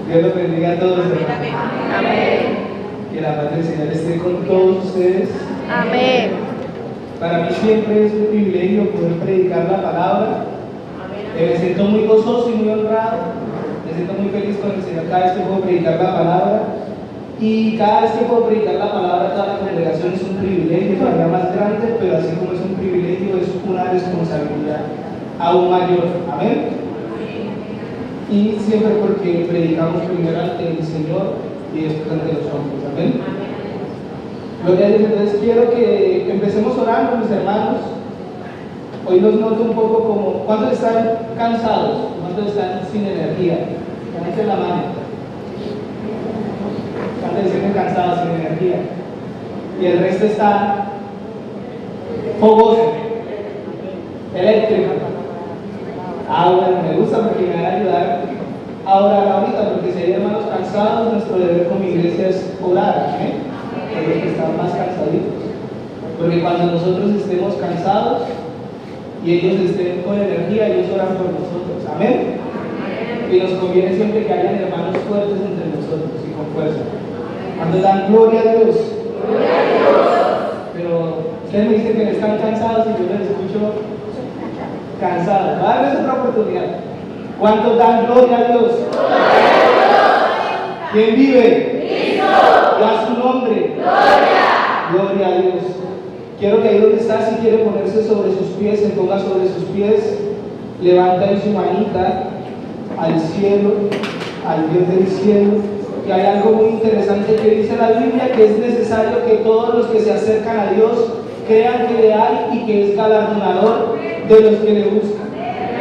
Dios los bendiga a todos. Amén. Que la paz del Señor esté con todos ustedes. Amén. Para mí siempre es un privilegio poder predicar la palabra. Me siento muy gozoso y muy honrado. Me siento muy feliz con el Señor cada vez que puedo predicar la palabra. Y cada vez que puedo predicar la palabra a toda la congregación es un privilegio todavía más grande, pero así como es un privilegio, es una responsabilidad aún mayor. Amén. Y siempre porque predicamos primero ante el Señor y después ante los hombres. Amén. Gloria a Dios. Entonces quiero que empecemos orando, mis hermanos. Hoy los noto un poco como, ¿cuántos están cansados? ¿Cuántos están sin energía? Levanten la mano. ¿Cuántos se sienten cansados, sin energía? Y el resto está fogoso, eléctrico. Bueno, me gusta porque me van a ayudar a orar ahorita, porque si hay hermanos cansados, nuestro deber como iglesia es orar, ¿eh? Por los que están más cansaditos. Porque cuando nosotros estemos cansados y ellos estén con energía, ellos oran por nosotros. Amén. Y nos conviene siempre que hayan hermanos fuertes entre nosotros y con fuerza. Cuando dan gloria a Dios. Gloria a Dios. Pero ustedes me dicen que están cansados y yo les escucho cansados. Va a darles otra oportunidad. ¿Cuántos dan gloria a Dios? Gloria a Dios. ¿Quién vive? Cristo. Y a su nombre. Gloria. Gloria a Dios. Quiero que ahí donde está, si quiere ponerse sobre sus pies, se ponga sobre sus pies, levanta en su manita al cielo, al Dios del cielo. Que hay algo muy interesante que dice la Biblia, que es necesario que todos los que se acercan a Dios crean que le hay y que es galardonador de los que le buscan.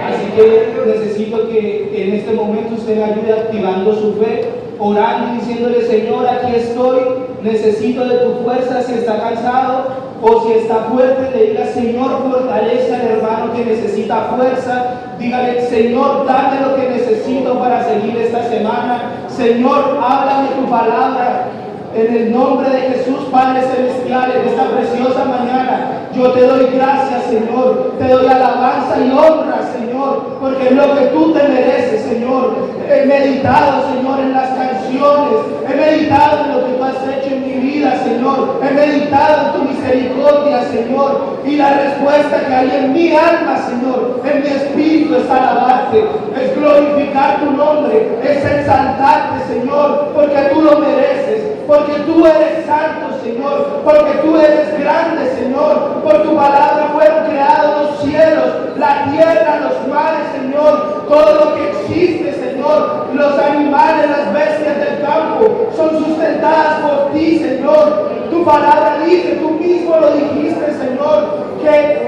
Así que necesito que en este momento usted me ayude activando su fe, orando y diciéndole: Señor, aquí estoy, necesito de tu fuerza. Si está cansado o si está fuerte, le diga: Señor, fortalece al hermano que necesita fuerza. Dígale: Señor, dame lo que necesito para seguir esta semana. Señor, háblame tu palabra. En el nombre de Jesús, Padre Celestial, en esta preciosa mañana, yo te doy gracias, Señor. Te doy alabanza y honra, Señor, porque es lo que tú te mereces, Señor. He meditado, Señor, en las canciones. He meditado en lo que tú has hecho en mi vida, Señor. He meditado en tu misericordia, Señor. Y la respuesta que hay en mi alma, Señor, en mi espíritu, es alabarte, es glorificar tu nombre, es exaltarte, Señor, porque tú lo mereces. Porque tú eres santo, Señor, porque tú eres grande, Señor. Por tu palabra fueron creados los cielos, la tierra, los mares, Señor. Todo lo que existe, Señor. Los animales, las bestias del campo son sustentadas por ti, Señor. Tu palabra dice, tú mismo lo dijiste, Señor, que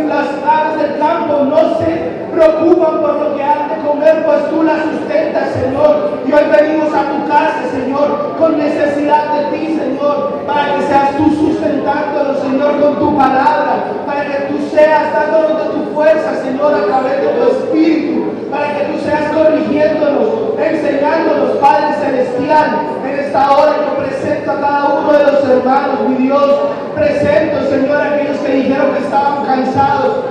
las aves del campo no se preocupan por lo que han de comer, pues tú las sustentas, Señor. Y hoy venimos a tu casa, Señor, con necesidad de ti, Señor, para que seas tú sustentándonos, Señor, con tu palabra, para que tú seas dándonos de tu fuerza, Señor, a través de tu espíritu, para que tú seas corrigiéndonos, enseñándonos, Padre Celestial. En esta hora yo presento a cada uno de los hermanos, mi Dios. Presento, Señor, a aquellos que dijeron que estaban cansados.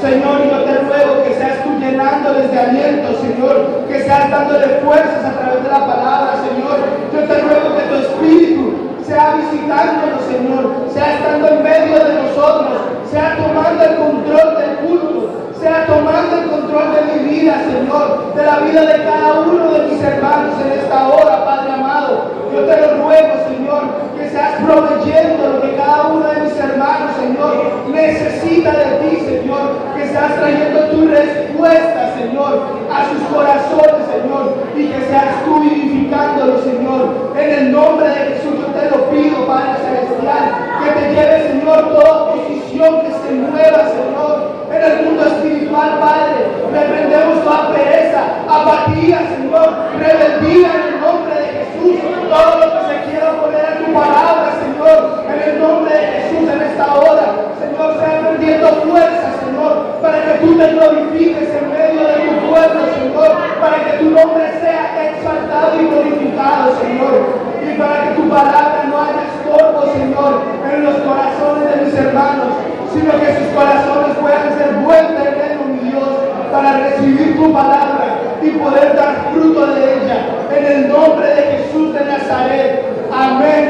Señor, yo te ruego que seas tú llenándoles de aliento, Señor, que seas dándole fuerzas a través de la palabra, Señor. Yo te ruego que tu espíritu sea visitándonos, Señor, sea estando en medio de nosotros, sea tomando el control del culto, sea tomando el control de mi vida, Señor, de la vida de cada uno de mis hermanos en esta hora, Padre amado. Yo te lo ruego, Señor, que seas proveyendo lo que cada uno de mis hermanos, Señor, necesita de ti, Señor, que seas trayendo tu respuesta, Señor, a sus corazones, Señor, y que seas tú vivificándolo, Señor. En el nombre de Jesús yo te lo pido, Padre Celestial, que te lleve, Señor, toda oposición que se mueva, Señor, en el mundo espiritual, Padre. Reprendemos toda pereza, apatía, Señor, rebeldía en el nombre de Jesús. Todo lo que se quiera poner en tu palabra, Señor, en el nombre de Jesús en esta hora, Señor, sea perdiendo fuerza, Señor, para que tú te glorifiques en medio de tu pueblo, Señor, para que tu nombre sea exaltado y glorificado, Señor, y para que tu palabra no haya estorbo, Señor, en los corazones de mis hermanos, sino que sus corazones puedan ser buen terreno, mi Dios, para recibir tu palabra, y poder dar fruto de ella. En el nombre de Jesús de Nazaret. Amén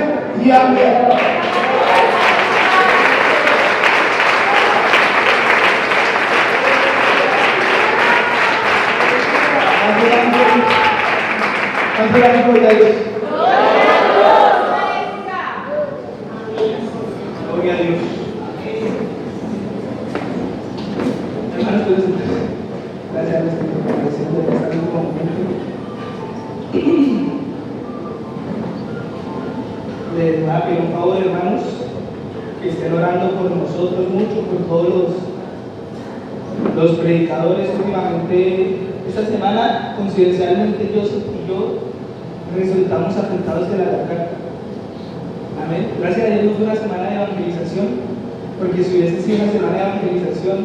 y amén. Gloria a Dios. Gloria a Dios. Hermanos, puedes sentarse. Gracias a Dios por la presencia de esta última momento. Les voy a pedir un favor, hermanos, que estén orando por nosotros mucho, por todos los predicadores últimamente. Esta semana, coincidencialmente, Joseph y yo resultamos afectados de la garganta. Amén. Gracias a Dios no fue una semana de evangelización, porque si hubiese sido una semana de evangelización,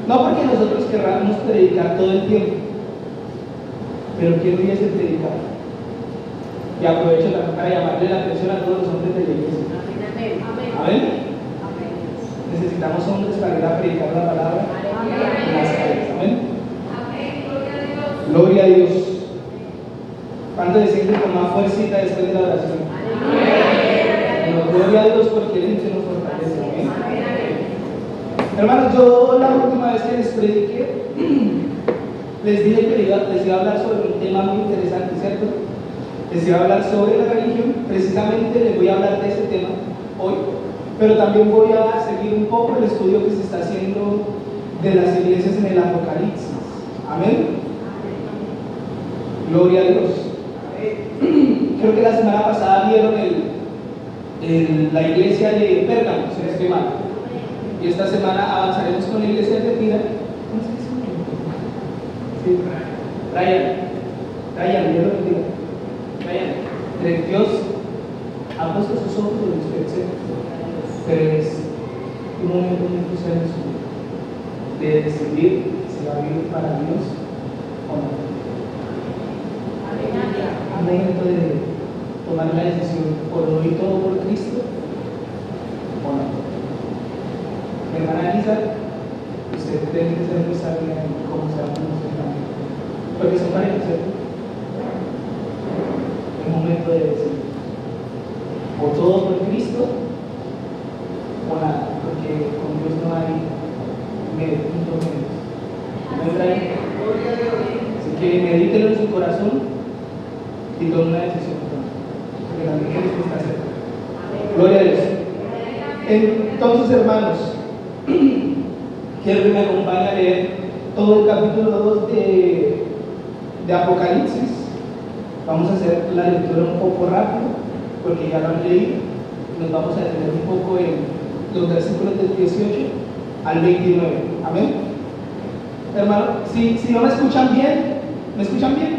no porque nosotros querramos predicar todo el tiempo, pero ¿quién hubiese predicado? Y aprovecho también para llamarle la atención a todos los hombres de la iglesia. Amén. Necesitamos hombres para ir a predicar la palabra en las calles. Amén. Gloria a Dios. ¿Cuánto deciden con más fuercita después de la oración? Bueno, gloria a Dios porque Él se nos fortalece. Amén. Hermanos, yo la última vez que les prediqué, les dije que les iba a hablar sobre un tema muy interesante, ¿cierto? Les iba a hablar sobre la religión. Precisamente les voy a hablar de ese tema hoy, pero también voy a seguir un poco el estudio que se está haciendo de las iglesias en el Apocalipsis. Amén. Gloria a Dios. Creo que la semana pasada vieron la iglesia de Pérgamo, si no estoy mal. Y esta semana avanzaremos con la iglesia de Tira. ¿Cómo se dice? Sí, Ryan, Dios lo bendiga. Ryan, Dios ha puesto sus ojos sobre usted, pero es un momento muy crucial en su vida, de decidir si va a vivir para Dios o no. Un momento de tomar la decisión por no ir todo por Cristo o no. Mi hermana Elisa, usted tiene que ser muy sabia en cómo se va a conocer también, porque son parejas, ¿cierto? Es un momento de decir o todo por Cristo o nada, porque con Dios no hay puntos medios. ¿No trae? Así que medítelo en su corazón y tome una decisión, porque también Cristo está cerca. Gloria a Dios. Entonces, hermanos, quiero que me acompañen a leer todo el capítulo 2 de Apocalipsis. Vamos a hacer la lectura un poco rápido, porque ya lo han leído. Nos vamos a detener un poco en los versículos del 18 al 29. Amén. Hermano, si no me escuchan bien, ¿me escuchan bien?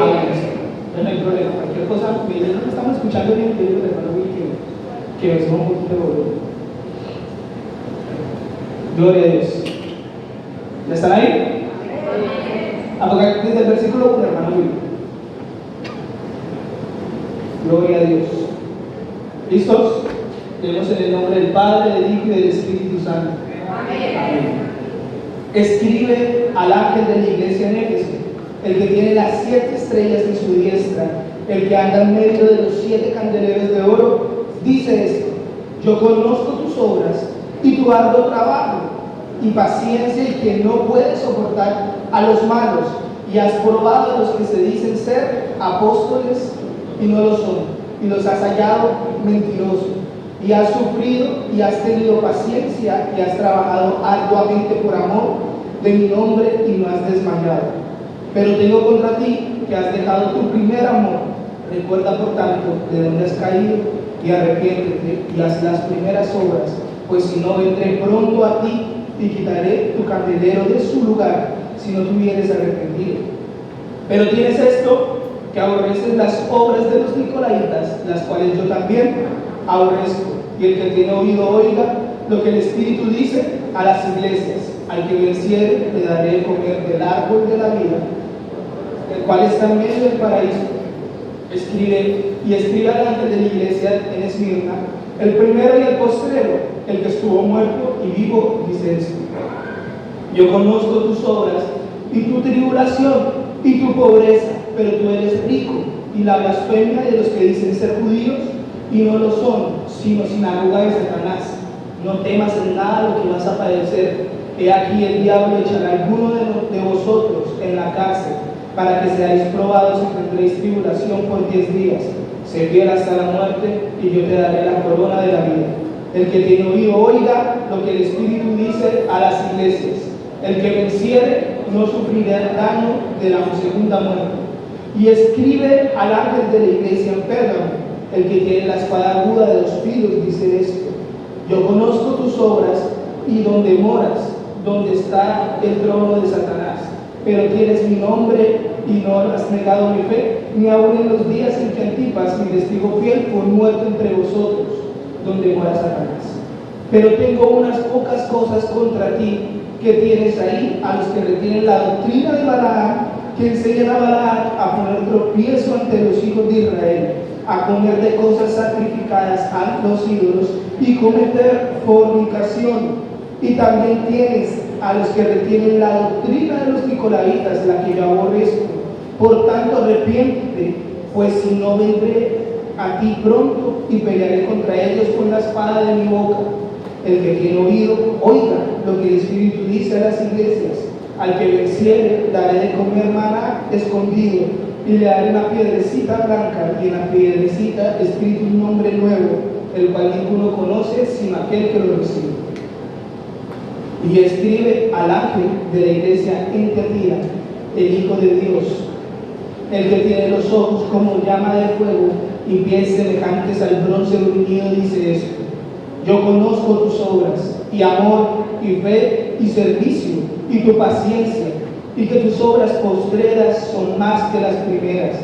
Amén. No hay problema, cualquier cosa, me dicen que estamos escuchando bien, yo digo, hermano, que me suba un poquito de volumen. Gloria a Dios. ¿Ya están ahí? Apocalipsis desde el versículo 1, hermano Will. Gloria a Dios. ¿Listos? Leemos en el nombre del Padre, del Hijo y del Espíritu Santo. Amén. Escribe al ángel de la iglesia en Éfeso, el que tiene las 7 estrellas en su diestra, el que anda en medio de los 7 candeleros de oro, dice esto: yo conozco tus obras y tu arduo trabajo y paciencia, y que no puedes soportar a los malos, y has probado a los que se dicen ser apóstoles y no lo son, y los has hallado mentirosos, y has sufrido y has tenido paciencia y has trabajado arduamente por amor de mi nombre y no has desmayado. Pero tengo contra ti que has dejado tu primer amor. Recuerda por tanto de dónde has caído y arrepiéntete y haz las primeras obras, pues si no, vendré pronto a ti y quitaré tu candelero de su lugar si no te hubieres arrepentido. Pero tienes esto, que aborreces las obras de los nicolaítas, las cuales yo también aborrezco. Y el que tiene oído oiga lo que el Espíritu dice a las iglesias. Al que venciere le daré de comer del árbol de la vida, el cual está en medio del paraíso. Escribe al ángel de la iglesia en Esmirna, el primero y el postrero, el que estuvo muerto y vivo, dice esto: yo conozco tus obras y tu tribulación y tu pobreza, pero tú eres rico, y la blasfemia de los que dicen ser judíos y no lo son, sino sinagoga de Satanás. No temas en nada lo que vas a padecer. He aquí el diablo echará a alguno de vosotros en la cárcel, para que seáis probados y tendréis tribulación por 10 días. Sé fiel hasta la muerte, y yo te daré la corona de la vida. El que tiene oído oiga lo que el Espíritu dice a las iglesias. El que venciere no sufrirá el daño de la segunda muerte. Y escribe al ángel de la iglesia en Pérgamo, el que tiene la espada aguda de 2 filos, dice esto: yo conozco tus obras y donde moras, donde está el trono de Satanás, pero tienes mi nombre y no has negado mi fe, ni aun en los días en que Antipas, mi testigo fiel, fue muerto entre vosotros, donde mora Satanás. Pero tengo unas pocas cosas contra ti, que tienes ahí a los que retienen la doctrina de Balaam, que enseñan a Balaam a poner tropiezo ante los hijos de Israel, a comer de cosas sacrificadas a los ídolos y cometer fornicación. Y también tienes a los que retienen la doctrina de los nicolaitas, la que yo aborrezco. Por tanto, arrepiéntete, pues si no, vendré a ti pronto y pelearé contra ellos con la espada de mi boca. El que tiene oído, oiga lo que el Espíritu dice a las iglesias. Al que venciere, daré de comer maná escondido, y le daré una piedrecita blanca, y en la piedrecita escrito un nombre nuevo, el cual ninguno conoce sino aquel que lo recibe. Y escribe al ángel de la iglesia en Tiatira, el Hijo de Dios, el que tiene los ojos como llama de fuego y pies semejantes al bronce bruñido, dice esto: yo conozco tus obras, y amor, y fe, y servicio, y tu paciencia, y que tus obras postreras son más que las primeras.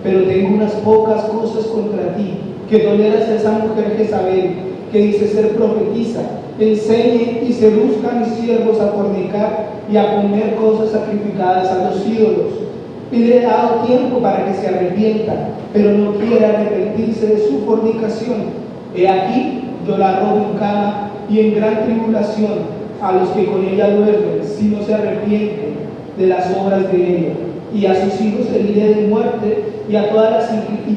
Pero tengo unas pocas cosas contra ti, que toleras a esa mujer Jezabel, que dice ser profetisa, enseñe y seduzca a mis siervos a fornicar y a comer cosas sacrificadas a los ídolos. Y le he dado tiempo para que se arrepienta, pero no quiere arrepentirse de su fornicación. He aquí, yo la arrojo en cama y en gran tribulación a los que con ella duermen, si no se arrepienten de las obras de ella. Y a sus hijos heriré de muerte, y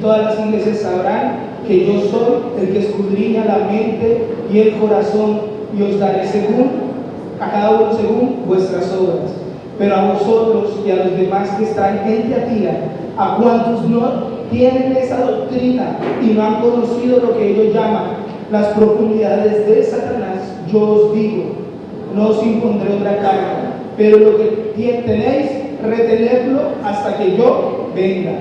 todas las iglesias sabrán que yo soy el que escudriña la mente y el corazón, y os daré a cada uno según vuestras obras. Pero a vosotros y a los demás que están en Tiatira, a cuantos no tienen esa doctrina y no han conocido lo que ellos llaman las profundidades de Satanás, yo os digo: no os impondré otra carga, pero lo que tenéis, retenedlo hasta que yo venga.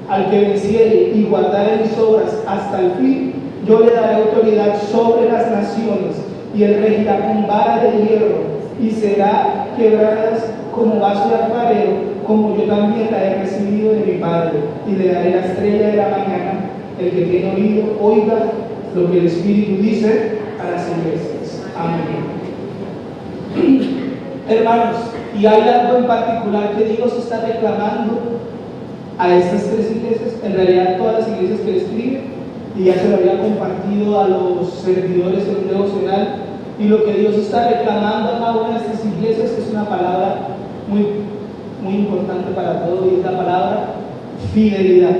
Al que venciere y guardare mis obras hasta el fin, yo le daré autoridad sobre las naciones, y él regirá con vara de hierro, y será quebradas como vaso de alfarero, como yo también la he recibido de mi Padre. Y le daré la estrella de la mañana. El que tiene oído, oiga lo que el Espíritu dice a las iglesias. Amén. Hermanos, y hay algo en particular que Dios está reclamando a estas 3 iglesias, en realidad a todas las iglesias que le escribe, y ya se lo había compartido a los servidores en un devocional. Y lo que Dios está reclamando a cada una de estas iglesias es una palabra muy importante para todos, y es la palabra fidelidad.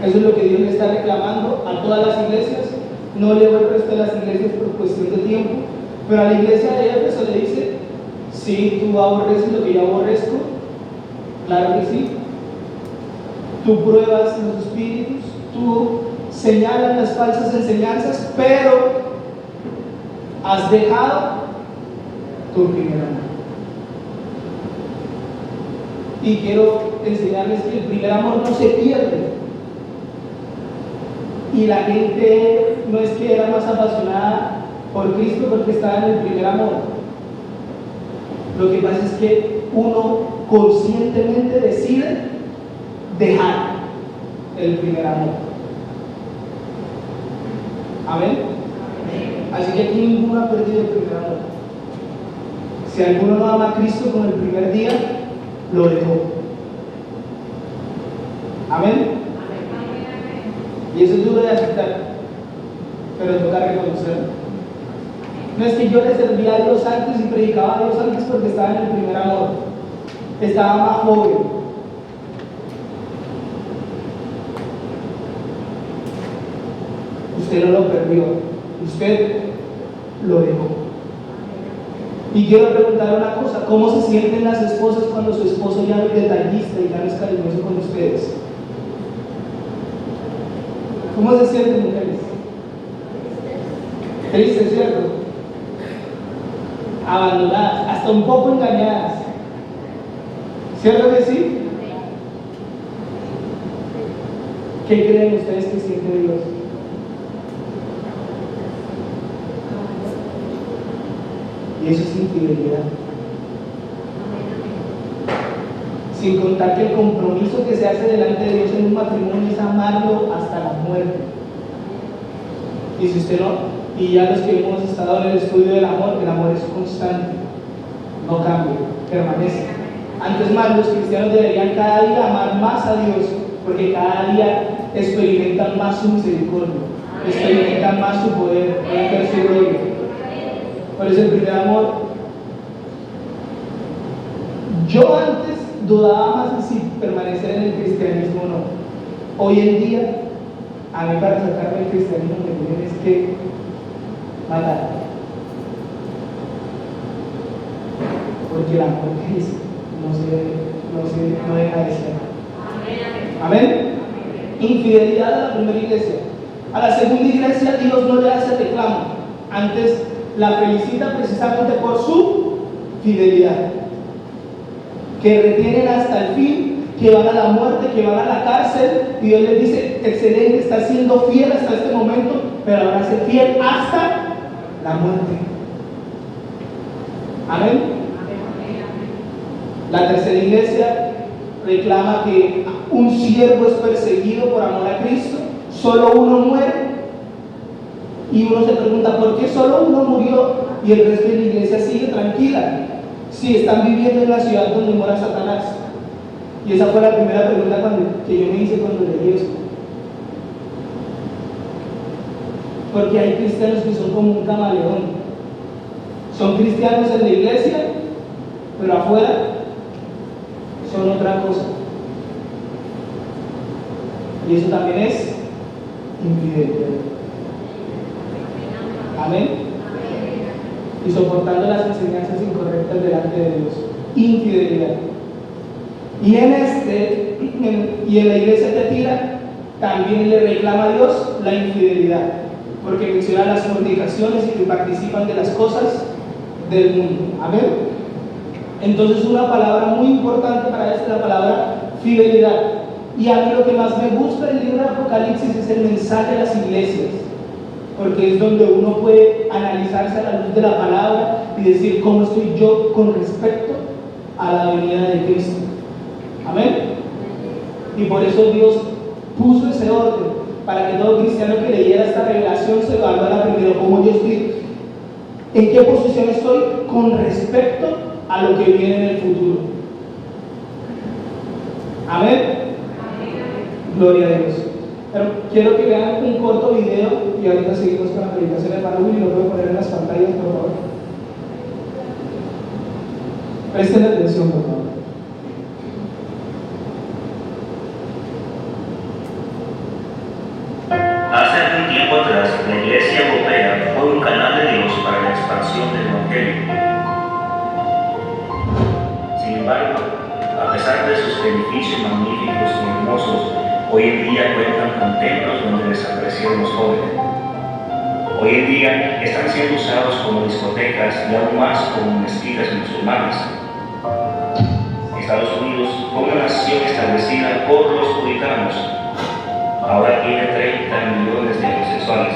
Eso es lo que Dios le está reclamando a todas las iglesias. No leo el resto de las iglesias por cuestión de tiempo, pero a la iglesia de Éfeso le dice: sí, tú aborreces lo que yo aborrezco, claro que sí. Tú pruebas los espíritus, tú señalas las falsas enseñanzas, pero has dejado tu primer amor. Y quiero enseñarles que el primer amor no se pierde. Y la gente no es que era más apasionada por Cristo porque estaba en el primer amor. Lo que pasa es que uno conscientemente decide dejar el primer amor. Amén. Así que aquí ninguno ha perdido el primer amor. Si alguno no ama a Cristo con el primer día, lo dejó. Amén. Y eso es duro de aceptar, pero toca reconocerlo. No es que yo le servía a Dios antes y predicaba a Dios antes porque estaba en el primer amor. estaba más joven. Usted no lo perdió, usted lo dejó. Y quiero preguntar una cosa: ¿cómo se sienten las esposas cuando su esposo ya no es detallista y ya no es cariñoso con ustedes? ¿Cómo se sienten, mujeres? Tristes, ¿cierto? Abandonadas, hasta un poco engañadas. ¿Cierto que sí? ¿Qué creen ustedes que siente Dios? Y eso es infidelidad. Sin contar que el compromiso que se hace delante de Dios en un matrimonio es amarlo hasta la muerte. Y si usted no, y ya los que hemos estado en el estudio del amor es constante, no cambia, permanece. Antes más, los cristianos deberían cada día amar más a Dios, porque cada día experimentan más su misericordia, experimentan más su poder, experimentan su gloria. Por eso el primer amor. Yo antes dudaba más de si permanecer en el cristianismo o no. Hoy en día, a mí para sacarme del cristianismo me tienen es que matar. Porque el amor de Cristo no deja de ser. Amén. Infidelidad a la primera iglesia. A la segunda iglesia Dios no le hace reclamo, antes la felicita precisamente por su fidelidad, que retienen hasta el fin, que van a la muerte, que van a la cárcel, y Dios les dice: excelente, está siendo fiel hasta este momento, pero ahora ser fiel hasta la muerte. Amén. La tercera iglesia reclama que un siervo es perseguido por amor a Cristo, solo uno muere, y uno se pregunta: ¿por qué solo uno murió y el resto de la iglesia sigue tranquila? Si están viviendo en la ciudad donde mora Satanás. Y esa fue la primera pregunta que yo me hice cuando leí esto. Porque hay cristianos que son como un camaleón. Son cristianos en la iglesia, pero afuera son otra cosa. Y eso también es infidelidad. Amén. Y soportando las enseñanzas incorrectas delante de Dios. Infidelidad. Y en la iglesia de Tira también le reclama a Dios la infidelidad, porque menciona las fornicaciones y que participan de las cosas del mundo. Amén. Entonces, una palabra muy importante para esto es la palabra fidelidad. Y a mí lo que más me gusta del libro de Apocalipsis es el mensaje de las iglesias, porque es donde uno puede analizarse a la luz de la palabra y decir: ¿cómo estoy yo con respecto a la venida de Cristo? Amén. Y por eso Dios puso ese orden, para que todo cristiano que leyera esta revelación se evaluara primero: ¿cómo yo estoy? ¿En qué posición estoy con respecto a lo que viene en el futuro? Amén. Gloria a Dios. Pero quiero que vean un corto video y ahorita seguimos con la predicación de hermano Willy. Lo puedo poner en las pantallas, por favor. Presten atención, por favor. Hace algún tiempo atrás, la Iglesia Europea fue un canal de Dios para la expansión del Evangelio. Sin embargo, a pesar de sus edificios magníficos y hermosos, hoy en día cuentan con templos donde desaparecieron los jóvenes. Hoy en día están siendo usados como discotecas y aún más como mezquitas musulmanas. Estados Unidos fue una nación establecida por los puritanos. Ahora tiene 30 millones de homosexuales.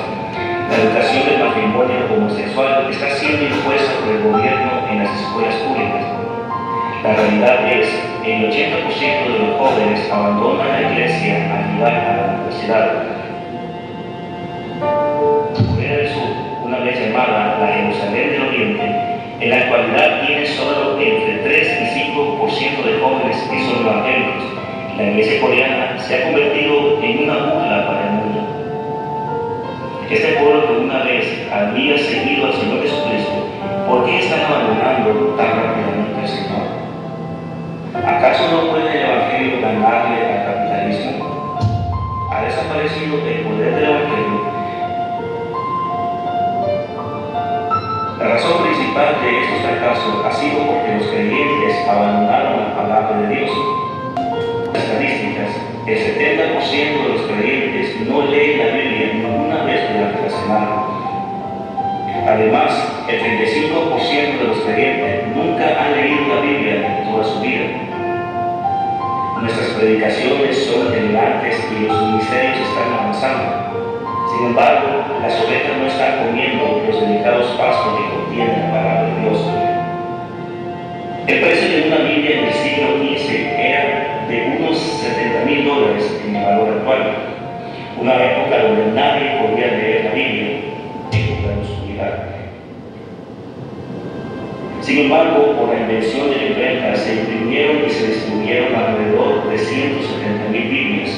La educación del matrimonio homosexual está siendo impuesta por el gobierno en las escuelas públicas. La realidad es que el 80% de los jóvenes abandonan la iglesia al llegar a la universidad. Corea del Sur, una vez llamada la Jerusalén del Oriente, en la actualidad tiene solo entre 3 y 5% de jóvenes que son evangélicos. La iglesia coreana se ha convertido en una burla para el mundo. Este pueblo que una vez había seguido al Señor Jesucristo, ¿por qué están abandonando tan rápidamente al Señor? desaparecido el poder del Evangelio. La razón principal de estos fracasos ha sido porque los creyentes abandonaron la palabra de Dios. Estadísticas: el 70% de los creyentes no leen la Biblia ninguna vez durante la semana. Además, el 35% de los creyentes nunca han leído la Biblia en toda su vida. Nuestras predicaciones son elegantes y los ministerios están avanzando. Sin embargo, las ovejas no están comiendo los delicados pastos que contiene la palabra de Dios. El precio de una Biblia en el siglo XV era de unos $70,000 en el valor actual. Una época donde nadie podía leer la Biblia, época de oscuridad. Sin embargo, por la invención de la imprenta se imprimieron y se distribuyeron alrededor de 170,000 Biblias.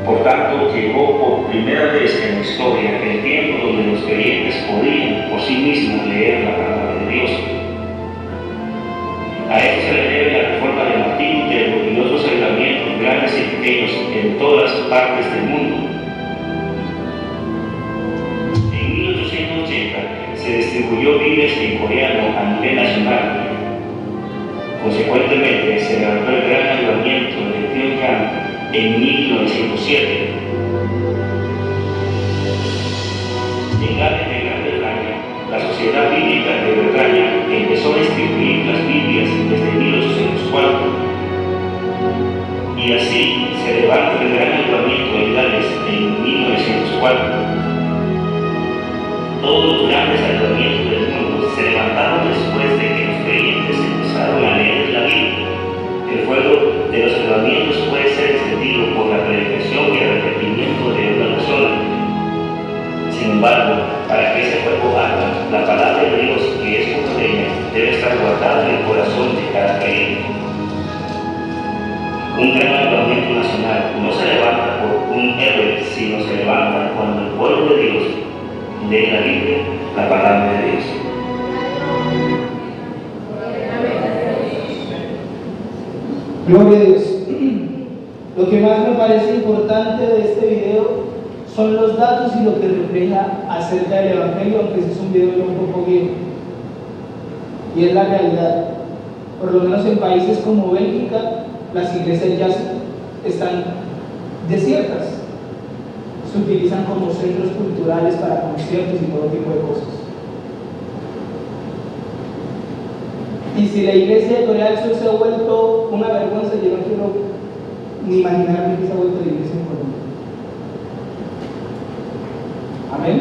Por tanto, llegó por primera vez en la historia el tiempo donde los creyentes podían por sí mismos leer la palabra de Dios. A esto se le debe la reforma de Martín Lutero y otros ayuntamientos grandes y pequeños en todas partes del mundo. En 1880 se distribuyó Biblias en coreano a nivel nacional. Consecuentemente, se levantó el gran ayuntamiento de Pyongyang en 1907. En Gales de Gran Bretaña, la Sociedad Bíblica de Bretaña empezó a distribuir las Biblias desde 1804. Y así se levanta el gran ayuntamiento de Gales en 1904. Todos los grandes ayuntamientos del mundo se levantaron después de que los creyentes empezaron a leer la Biblia. El fuego de los ayuntamientos puede ser encendido por la predicación y el arrepentimiento de una persona. Sin embargo, para que ese fuego arda, la palabra de Dios, que es como ella, debe estar guardada en el corazón de cada creyente. Un gran ayuntamiento nacional no se levanta por un héroe, sino se levanta cuando el pueblo de Dios lee la Biblia, la palabra de Dios. Gloria a Dios. Lo que más me parece importante de este video son los datos y lo que refleja acerca del Evangelio, aunque ese es un video un poco viejo. Y es la realidad. Por lo menos en países como Bélgica, las iglesias ya están desiertas. Se utilizan como centros culturales para conciertos y todo tipo de cosas. Y si la iglesia de Corea del Sur se ha vuelto una vergüenza, yo no quiero ni imaginarme que se ha vuelto la iglesia en Colombia. Amén.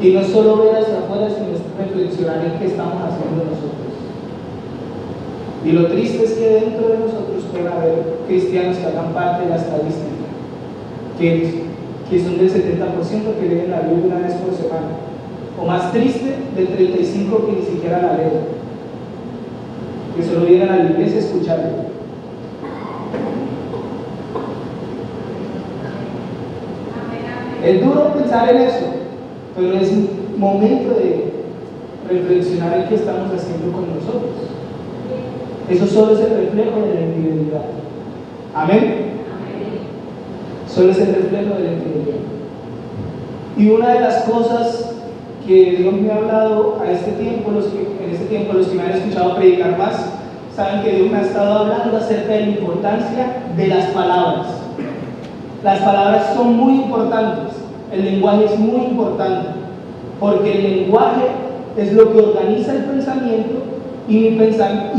Y no es solo ver hacia afuera, sino reflexionar en qué estamos haciendo nosotros. Y lo triste es que dentro de nosotros pueden haber cristianos que hagan parte de la estadística, que son del 70% que leen la Biblia una vez por semana. O más triste, del 35% que ni siquiera la leen, que solo vienen a la iglesia a escucharla. Es duro pensar en eso, pero es un momento de reflexionar en qué estamos haciendo con nosotros. Eso solo es el reflejo de la infidelidad. Amén. Solo es el reflejo de la infidelidad. Y una de las cosas que Dios me ha hablado en este tiempo, los que me han escuchado predicar más, saben que Dios me ha estado hablando acerca de la importancia de las palabras. Las palabras son muy importantes, el lenguaje es muy importante, porque el lenguaje es lo que organiza el pensamiento y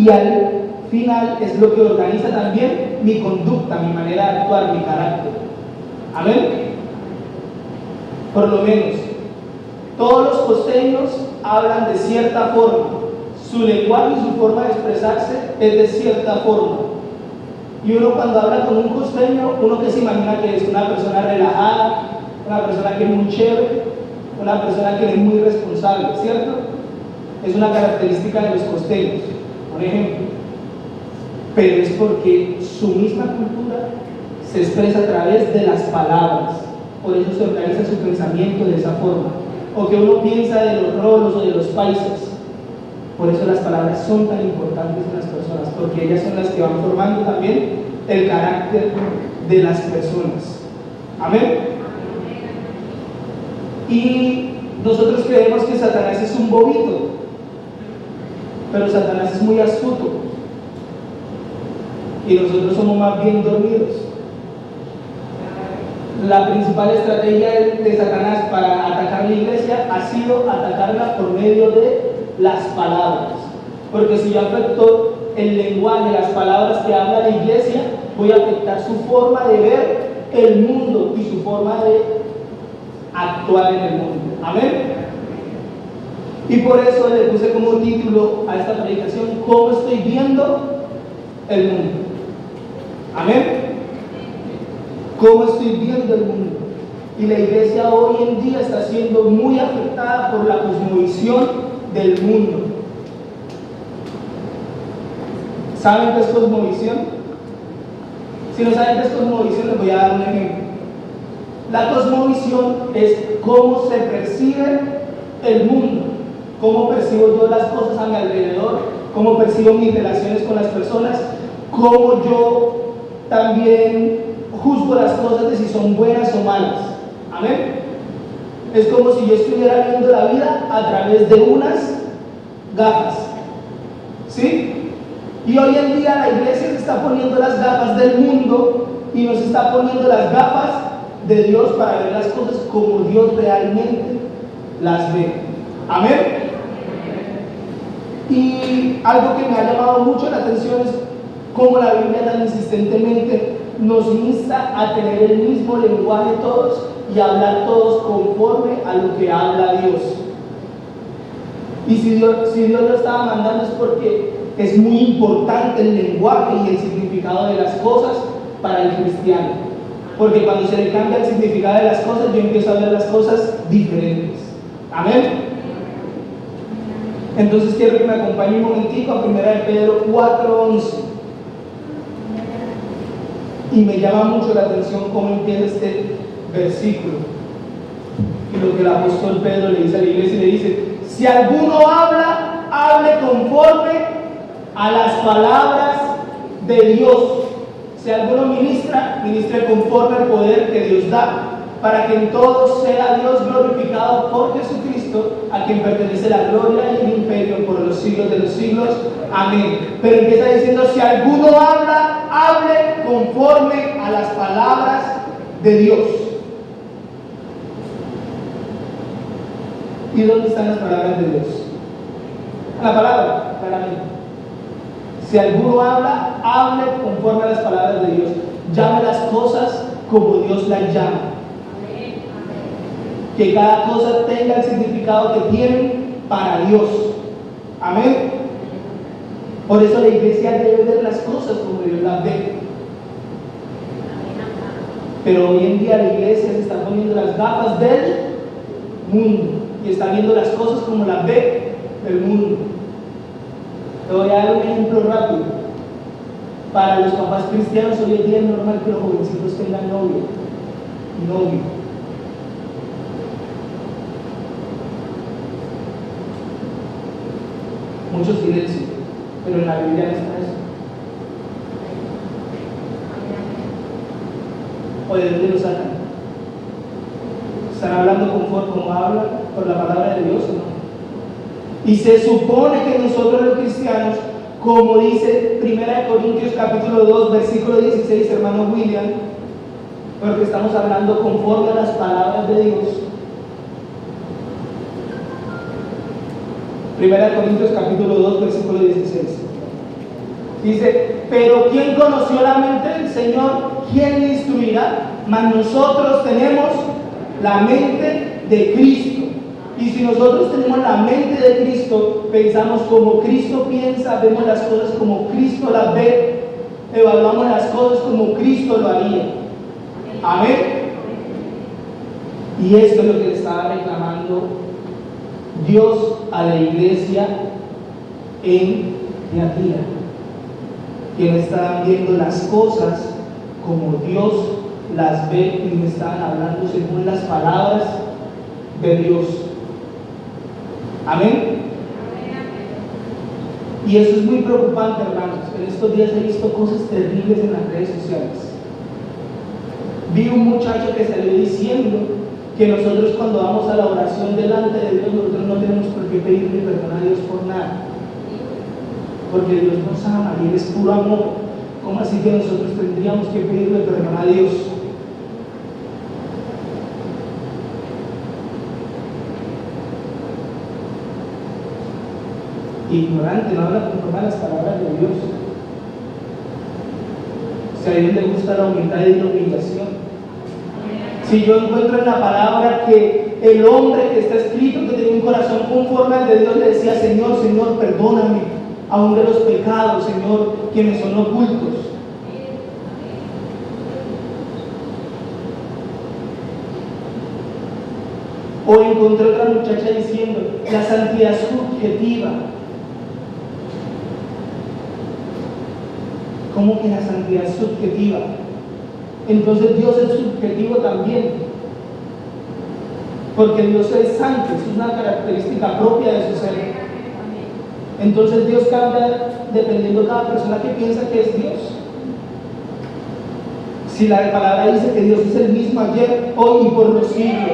al final es lo que organiza también mi conducta, mi manera de actuar, mi carácter. Amén. Por lo menos todos los costeños hablan de cierta forma, su lenguaje y su forma de expresarse es de cierta forma. Y uno cuando habla con un costeño, uno que se imagina que es una persona relajada, una persona que es muy chévere, una persona que es muy responsable, ¿cierto? Es una característica de los costeños, por ejemplo. Pero es porque su misma cultura se expresa a través de las palabras, por eso se organiza su pensamiento de esa forma. O que uno piensa de los rolos o de los paisas. Por eso las palabras son tan importantes en las personas, porque ellas son las que van formando también el carácter de las personas. Amén. Y nosotros creemos que Satanás es un bobito, pero Satanás es muy astuto y nosotros somos más bien dormidos. La principal estrategia de Satanás para atacar la iglesia ha sido atacarla por medio de las palabras, porque si yo afecto el lenguaje, las palabras que habla la iglesia, voy a afectar su forma de ver el mundo y su forma de actuar en el mundo. Amén. Y por eso le puse como título a esta predicación: ¿cómo estoy viendo el mundo? Amén. ¿Cómo estoy viendo el mundo? Y la iglesia hoy en día está siendo muy afectada por la cosmovisión del mundo. ¿Saben qué es cosmovisión? Si no saben qué es cosmovisión, les voy a dar un ejemplo. La cosmovisión es cómo se percibe el mundo, cómo percibo yo las cosas a mi alrededor, cómo percibo mis relaciones con las personas, cómo yo también juzgo las cosas de si son buenas o malas. Amén. Es como si yo estuviera viendo la vida a través de unas gafas. ¿Sí? Y hoy en día la iglesia se está poniendo las gafas del mundo y nos está poniendo las gafas de Dios para ver las cosas como Dios realmente las ve. Amén. Y algo que me ha llamado mucho la atención es cómo la Biblia tan insistentemente nos insta a tener el mismo lenguaje todos y hablar todos conforme a lo que habla Dios. Y si Dios lo estaba mandando es porque es muy importante el lenguaje y el significado de las cosas para el cristiano. Porque cuando se le cambia el significado de las cosas, yo empiezo a ver las cosas diferentes. Amén. Entonces quiero que me acompañe un momentico a 1 Pedro 4:11. Y me llama mucho la atención cómo empieza este versículo. Y lo que el apóstol Pedro le dice a la iglesia, le dice: si alguno habla, hable conforme a las palabras de Dios. Si alguno ministra, ministre conforme al poder que Dios da, para que en todo sea Dios glorificado por Jesucristo, a quien pertenece la gloria y el imperio por los siglos de los siglos. Amén. Pero empieza diciendo: si alguno habla, hable conforme a las palabras de Dios. ¿Y dónde están las palabras de Dios? La palabra, claramente. Si alguno habla, hable conforme a las palabras de Dios. Llame las cosas como Dios las llama. Que cada cosa tenga el significado que tienen para Dios. Amén. Por eso la iglesia debe ver las cosas como Dios las ve. Pero hoy en día la iglesia se está poniendo las gafas del mundo y está viendo las cosas como las ve el mundo. Te voy a dar un ejemplo rápido. Para los papás cristianos hoy en día es normal que los jovencitos tengan novio. Mucho silencio, pero en la Biblia no está eso. ¿O de dónde lo sacan? ¿Están hablando conforme como hablan por la palabra de Dios o no? Y se supone que nosotros los cristianos, como dice 1 Corintios capítulo 2, versículo 16, hermano William, porque estamos hablando conforme a las palabras de Dios. 1 Corintios capítulo 2, versículo 16. Dice: pero ¿quién conoció la mente del Señor? ¿Quién le instruirá? Mas nosotros tenemos la mente de Cristo. Y si nosotros tenemos la mente de Cristo, pensamos como Cristo piensa, vemos las cosas como Cristo las ve, evaluamos las cosas como Cristo lo haría. Amén. Y esto es lo que le estaba reclamando Dios a la iglesia en Tiatira, que no estaban viendo las cosas como Dios las ve y no estaban hablando según las palabras de Dios. Amén. Y eso es muy preocupante, hermanos. En estos días he visto cosas terribles en las redes sociales. Vi un muchacho que salió diciendo que nosotros cuando vamos a la oración delante de Dios, nosotros no tenemos por qué pedirle perdón a Dios por nada. Porque Dios nos ama y Él es puro amor. ¿Cómo así que nosotros tendríamos que pedirle perdón a Dios? Ignorante, no habla conforme a las palabras de Dios. Si a Dios le gusta la humildad y la humillación. Si yo encuentro en la palabra que el hombre que está escrito, que tenía un corazón conforme al de Dios, le decía: Señor, Señor, perdóname, aún de los pecados, Señor, que me son ocultos. O encontré otra muchacha diciendo: la santidad es subjetiva. ¿Cómo que la santidad es subjetiva? Entonces Dios es subjetivo también, porque Dios es santo, es una característica propia de su ser. Entonces Dios cambia dependiendo de cada persona que piensa que es Dios. Si la palabra dice que Dios es el mismo ayer, hoy y por los siglos,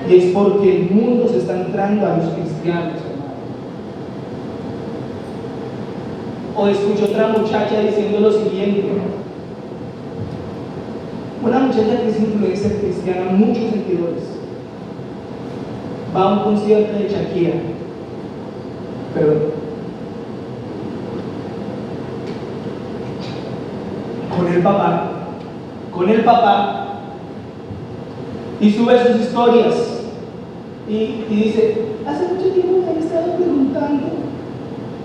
y es porque el mundo se está entrando a los cristianos. O escucho otra muchacha diciendo lo siguiente: una muchacha que es influencer cristiana, muchos seguidores, va a un concierto de Shakira, con el papá, y sube sus historias y dice: hace mucho tiempo me he estado preguntando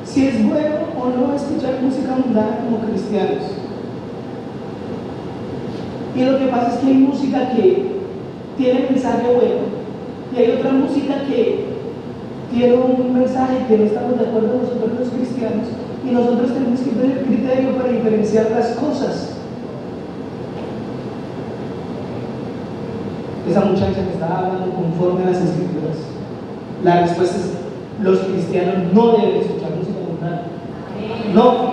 si es bueno o no escuchar música mundana como cristianos. Y lo que pasa es que hay música que tiene mensaje bueno y hay otra música que tiene un mensaje que no estamos de acuerdo nosotros los cristianos, y nosotros tenemos que tener criterio para diferenciar las cosas. Esa muchacha que estaba hablando conforme a las escrituras, la respuesta es: los cristianos no deben escuchar música mundana. No.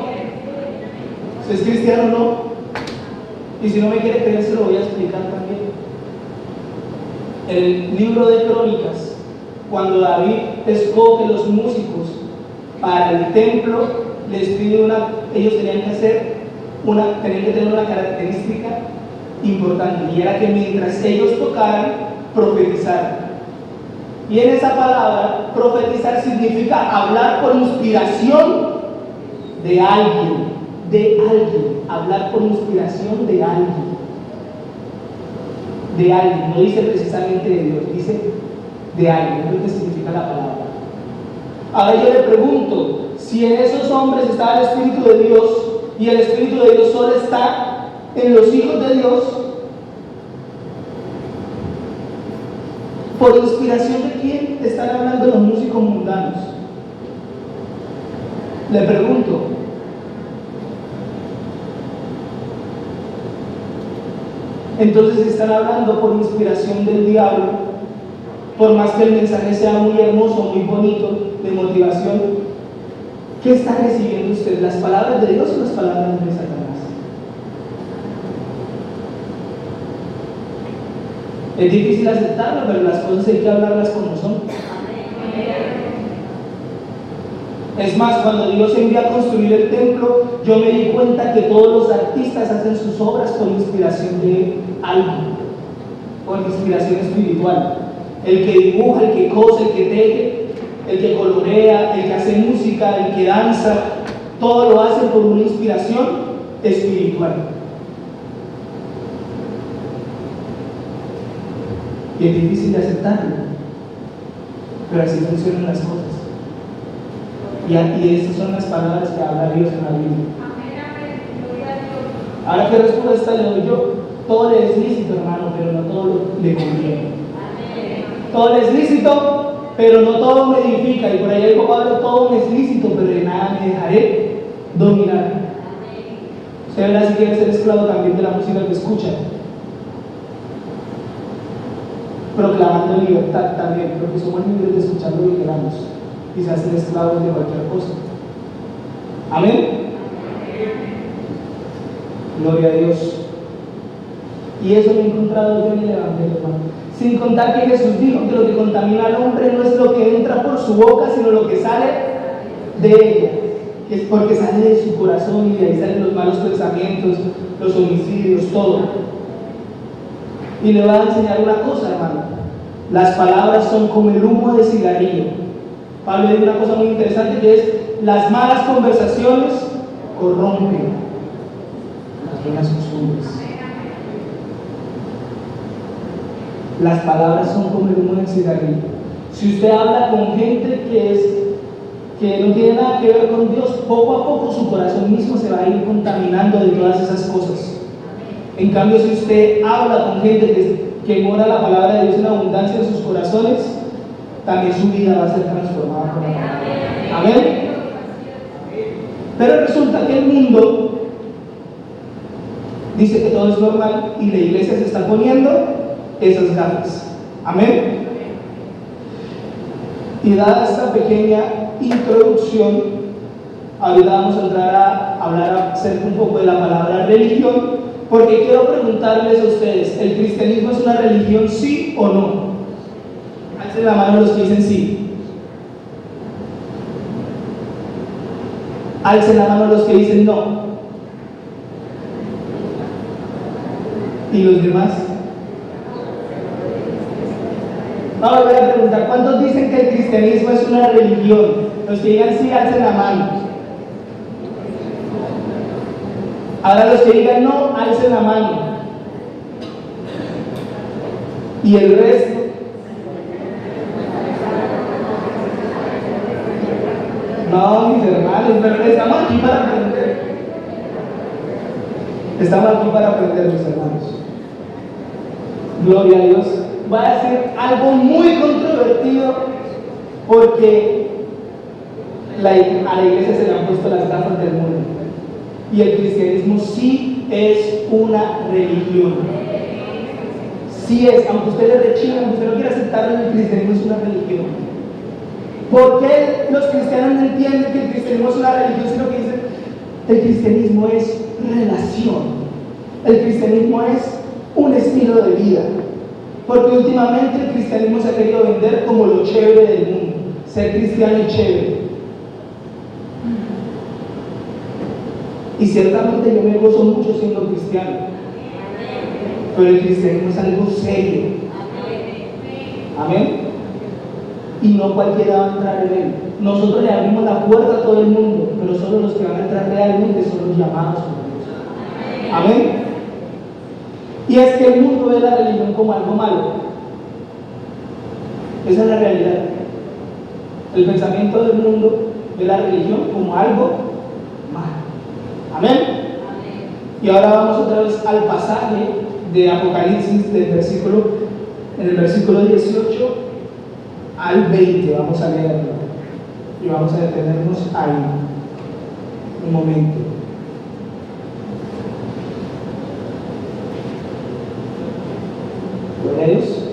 Si es cristiano, no. Y si no me quiere creer, se lo voy a explicar también. En el libro de Crónicas, cuando David escoge los músicos para el templo, les pide ellos tenían que tener una característica importante, y era que mientras ellos tocaran, profetizaran. Y en esa palabra, profetizar significa hablar por inspiración de alguien, hablar por inspiración de alguien, no dice precisamente de Dios, dice de alguien, es lo que significa la palabra. Ahora yo le pregunto: si en esos hombres está el Espíritu de Dios, y el Espíritu de Dios solo está en los hijos de Dios, ¿por inspiración de quién están hablando los músicos mundanos? Le pregunto. Entonces están hablando por inspiración del diablo, por más que el mensaje sea muy hermoso, muy bonito, de motivación. ¿Qué está recibiendo usted? ¿Las palabras de Dios o las palabras de Satanás? Es difícil aceptarlo, pero las cosas hay que hablarlas como son. Es más, cuando Dios envía a construir el templo, yo me di cuenta que todos los artistas hacen sus obras por inspiración de algo, por inspiración espiritual. El que dibuja, el que cose, el que teje, el que colorea, el que hace música, el que danza, todo lo hacen por una inspiración espiritual. Y es difícil de aceptarlo, pero así funcionan las cosas. Y estas son las palabras que habla Dios en la Biblia. Ahora, ¿qué respuesta le doy yo? Todo le es lícito, hermano, pero no todo le conviene. Todo le es lícito, pero no todo me edifica. Y por ahí dijo Pablo: todo me es lícito, pero de nada me dejaré dominar. Usted verá si quiere ser esclavo también de la música que escucha. proclamando libertad también, porque somos libres de escuchar lo que queramos y se hacen esclavos de cualquier cosa. Amén. Gloria a Dios. Y eso lo he encontrado yo en el Evangelio, hermano. Sin contar que Jesús dijo que lo que contamina al hombre no es lo que entra por su boca, sino lo que sale de ella. Que es porque sale de su corazón y de ahí salen los malos pensamientos, los homicidios, todo. Y le voy a enseñar una cosa, hermano. Las palabras son como el humo de cigarrillo. Pablo dice una cosa muy interesante que es: las malas conversaciones corrompen las buenas costumbres. Las palabras son como el humo del cigarrillo. Si usted habla con gente que no tiene nada que ver con Dios, poco a poco su corazón mismo se va a ir contaminando de todas esas cosas. En cambio, si usted habla con gente que mora la palabra de Dios en abundancia en sus corazones, también su vida va a ser transformada por la palabra. Amén. Pero resulta que el mundo dice que todo es normal y la iglesia se está poniendo esas gafas. Amén. Y dada esta pequeña introducción, ahorita vamos a entrar a hablar acerca un poco de la palabra religión, porque quiero preguntarles a ustedes: ¿el cristianismo es una religión, sí o no? Alcen la mano los que dicen sí. Alcen la mano los que dicen no. ¿Y los demás? Vamos a volver a preguntar: ¿cuántos dicen que el cristianismo es una religión? Los que digan sí, alcen la mano. Ahora los que digan no, alcen la mano. ¿Y el resto? No, mis hermanos, pero estamos aquí para aprender. Estamos aquí para aprender, mis hermanos. Gloria a Dios. Voy a decir algo muy controvertido, porque a la iglesia se le han puesto las gafas del mundo. Y el cristianismo sí es una religión. Sí es, aunque usted le rechine, aunque usted no quiera aceptarlo, el cristianismo es una religión. ¿Por qué los cristianos no entienden que el cristianismo es una religión, sino que dicen el cristianismo es relación? El cristianismo es un estilo de vida. Porque últimamente el cristianismo se ha querido vender como lo chévere del mundo. Ser cristiano es chévere. Y ciertamente yo me gozo mucho siendo cristiano. Pero el cristianismo es algo serio. Amén. Y no cualquiera va a entrar en él. Nosotros le abrimos la puerta a todo el mundo, pero solo los que van a entrar realmente son los llamados por Dios. Amén. Y es que el mundo ve la religión como algo malo. Esa es la realidad. El pensamiento del mundo ve la religión como algo malo. Amén. Y ahora vamos otra vez al pasaje de Apocalipsis en el versículo 18 al 20. Vamos a leerlo y vamos a detenernos ahí un momento.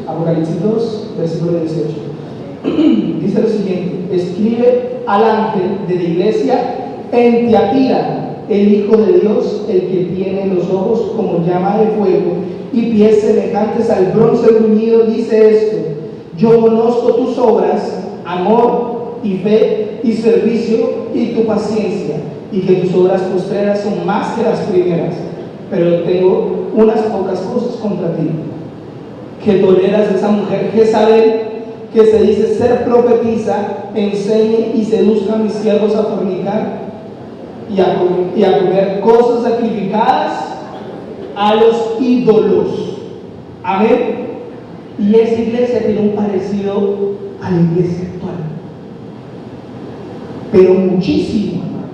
Apocalipsis 2, versículo 18. Dice lo siguiente: escribe al ángel de la iglesia en Tiatira, el Hijo de Dios, el que tiene los ojos como llama de fuego y pies semejantes al bronce bruñido, dice esto: yo conozco tus obras, amor y fe y servicio y tu paciencia, y que tus obras postreras son más que las primeras, pero tengo unas pocas cosas contra ti, que toleras a esa mujer Jezabel, que se dice ser profetisa, enseñe y seduzca a mis siervos a fornicar y a comer cosas sacrificadas a los ídolos. Amén. Y esa iglesia tiene un parecido a la iglesia actual, pero muchísimo, hermano.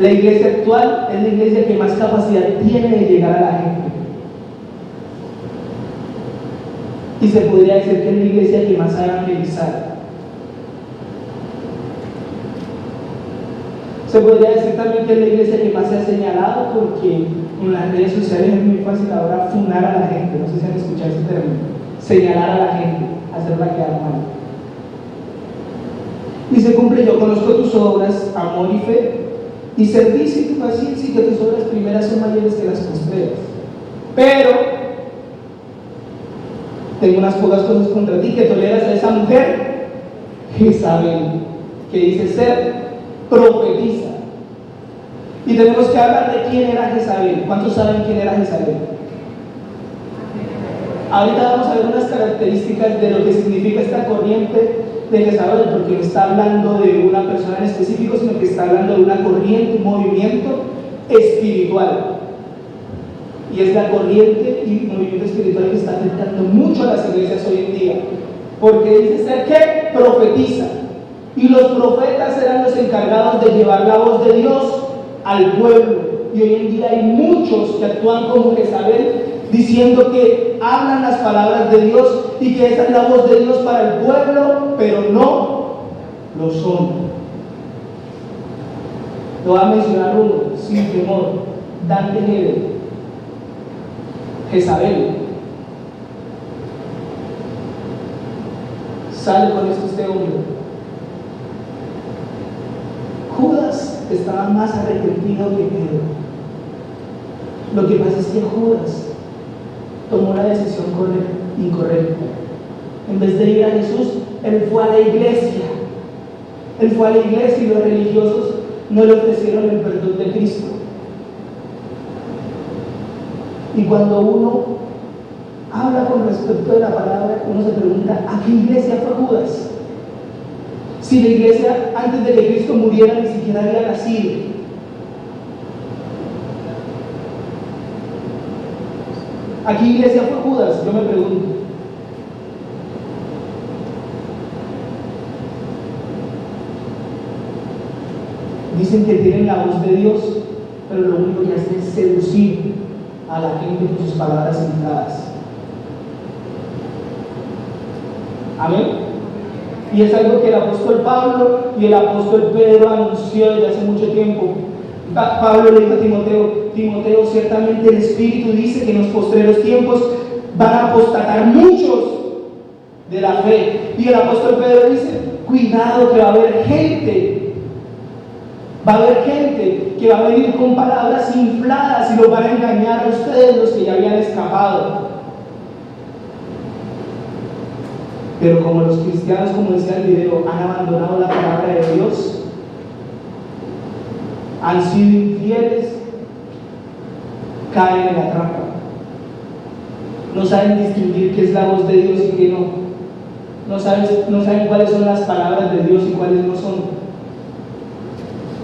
La iglesia actual es la iglesia que más capacidad tiene de llegar a la gente. Y se podría decir que es la iglesia que más ha evangelizado. Se podría decir también que es la iglesia que más se ha señalado, porque con las redes sociales es muy fácil ahora funar a la gente. No sé si han escuchado ese término. señalar a la gente, hacerla quedar mal. Dice, cumple, yo conozco tus obras, amor y fe, y servicio y tu paciencia, y que tus obras primeras son mayores que las postreras. Pero tengo unas pocas cosas contra ti, que toleras a esa mujer, Jezabel, que dice ser profetiza. Y tenemos que hablar de quién era Jezabel. ¿Cuántos saben quién era Jezabel? Ahorita vamos a ver unas características de lo que significa esta corriente de Jezabel, porque no está hablando de una persona en específico, sino que está hablando de una corriente, un movimiento espiritual. Y es la corriente y movimiento espiritual que está afectando mucho a las iglesias hoy en día. Porque dice ser que profetiza. Y los profetas eran los encargados de llevar la voz de Dios al pueblo. Y hoy en día hay muchos que actúan como Jezabel, diciendo que hablan las palabras de Dios y que esa es la voz de Dios para el pueblo, pero no lo son. Lo voy a mencionar uno, sin temor: Dante Gebel, Jezabel. Sale con esto este hombre. Judas estaba más arrepentido que Pedro. Lo que pasa es que Judas tomó la decisión incorrecta. En vez de ir a Jesús, él fue a la iglesia. Él fue a la iglesia y los religiosos no le ofrecieron el perdón de Cristo. Y cuando uno habla con respecto de la palabra, uno se pregunta, ¿a qué iglesia fue Judas? Si la iglesia antes de que Cristo muriera ni siquiera había nacido. ¿A qué iglesia fue Judas? Yo me pregunto. Dicen que tienen la voz de Dios, pero lo único que hacen es seducir a la gente con sus palabras infladas. Amén. Y es algo que el apóstol Pablo y el apóstol Pedro anunció desde hace mucho tiempo. Pablo le dijo a Timoteo, ciertamente el Espíritu dice que en los postreros tiempos van a apostatar muchos de la fe. Y el apóstol Pedro dice, cuidado, que va a haber gente que va a venir con palabras infladas y los van a engañar a ustedes, los que ya habían escapado. Pero como los cristianos, como decía el video, han abandonado la palabra de Dios, han sido infieles, caen en la trampa. No saben distinguir qué es la voz de Dios y qué no. No saben cuáles son las palabras de Dios y cuáles no son.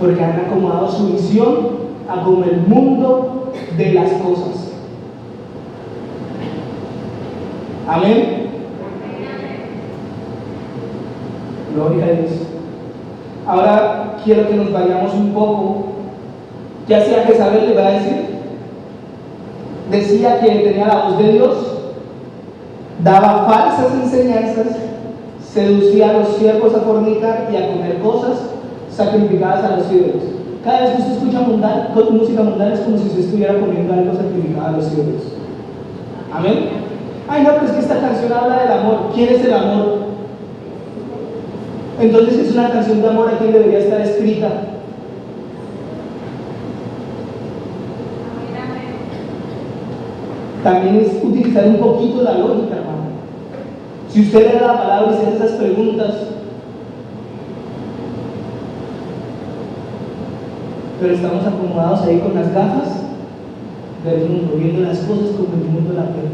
Porque han acomodado su visión a como el mundo de las cosas. Amén. Gloria a Dios. Ahora quiero que nos vayamos un poco. Ya sea Jezabel le va a decir, decía que tenía la voz de Dios, daba falsas enseñanzas, seducía a los siervos a fornicar y a comer cosas sacrificadas a los ídolos. Cada vez que usted escucha música mundana es como si usted estuviera comiendo algo sacrificado a los ídolos. Amén. Ay, no, pero es que esta canción habla del amor. ¿Quién es el amor? Entonces, si es una canción de amor, ¿a quién debería estar escrita? También es utilizar un poquito la lógica, hermano. Si usted lee la palabra y se hace esas preguntas, pero estamos acomodados ahí con las gafas del mundo, viendo las cosas como el mundo la ve.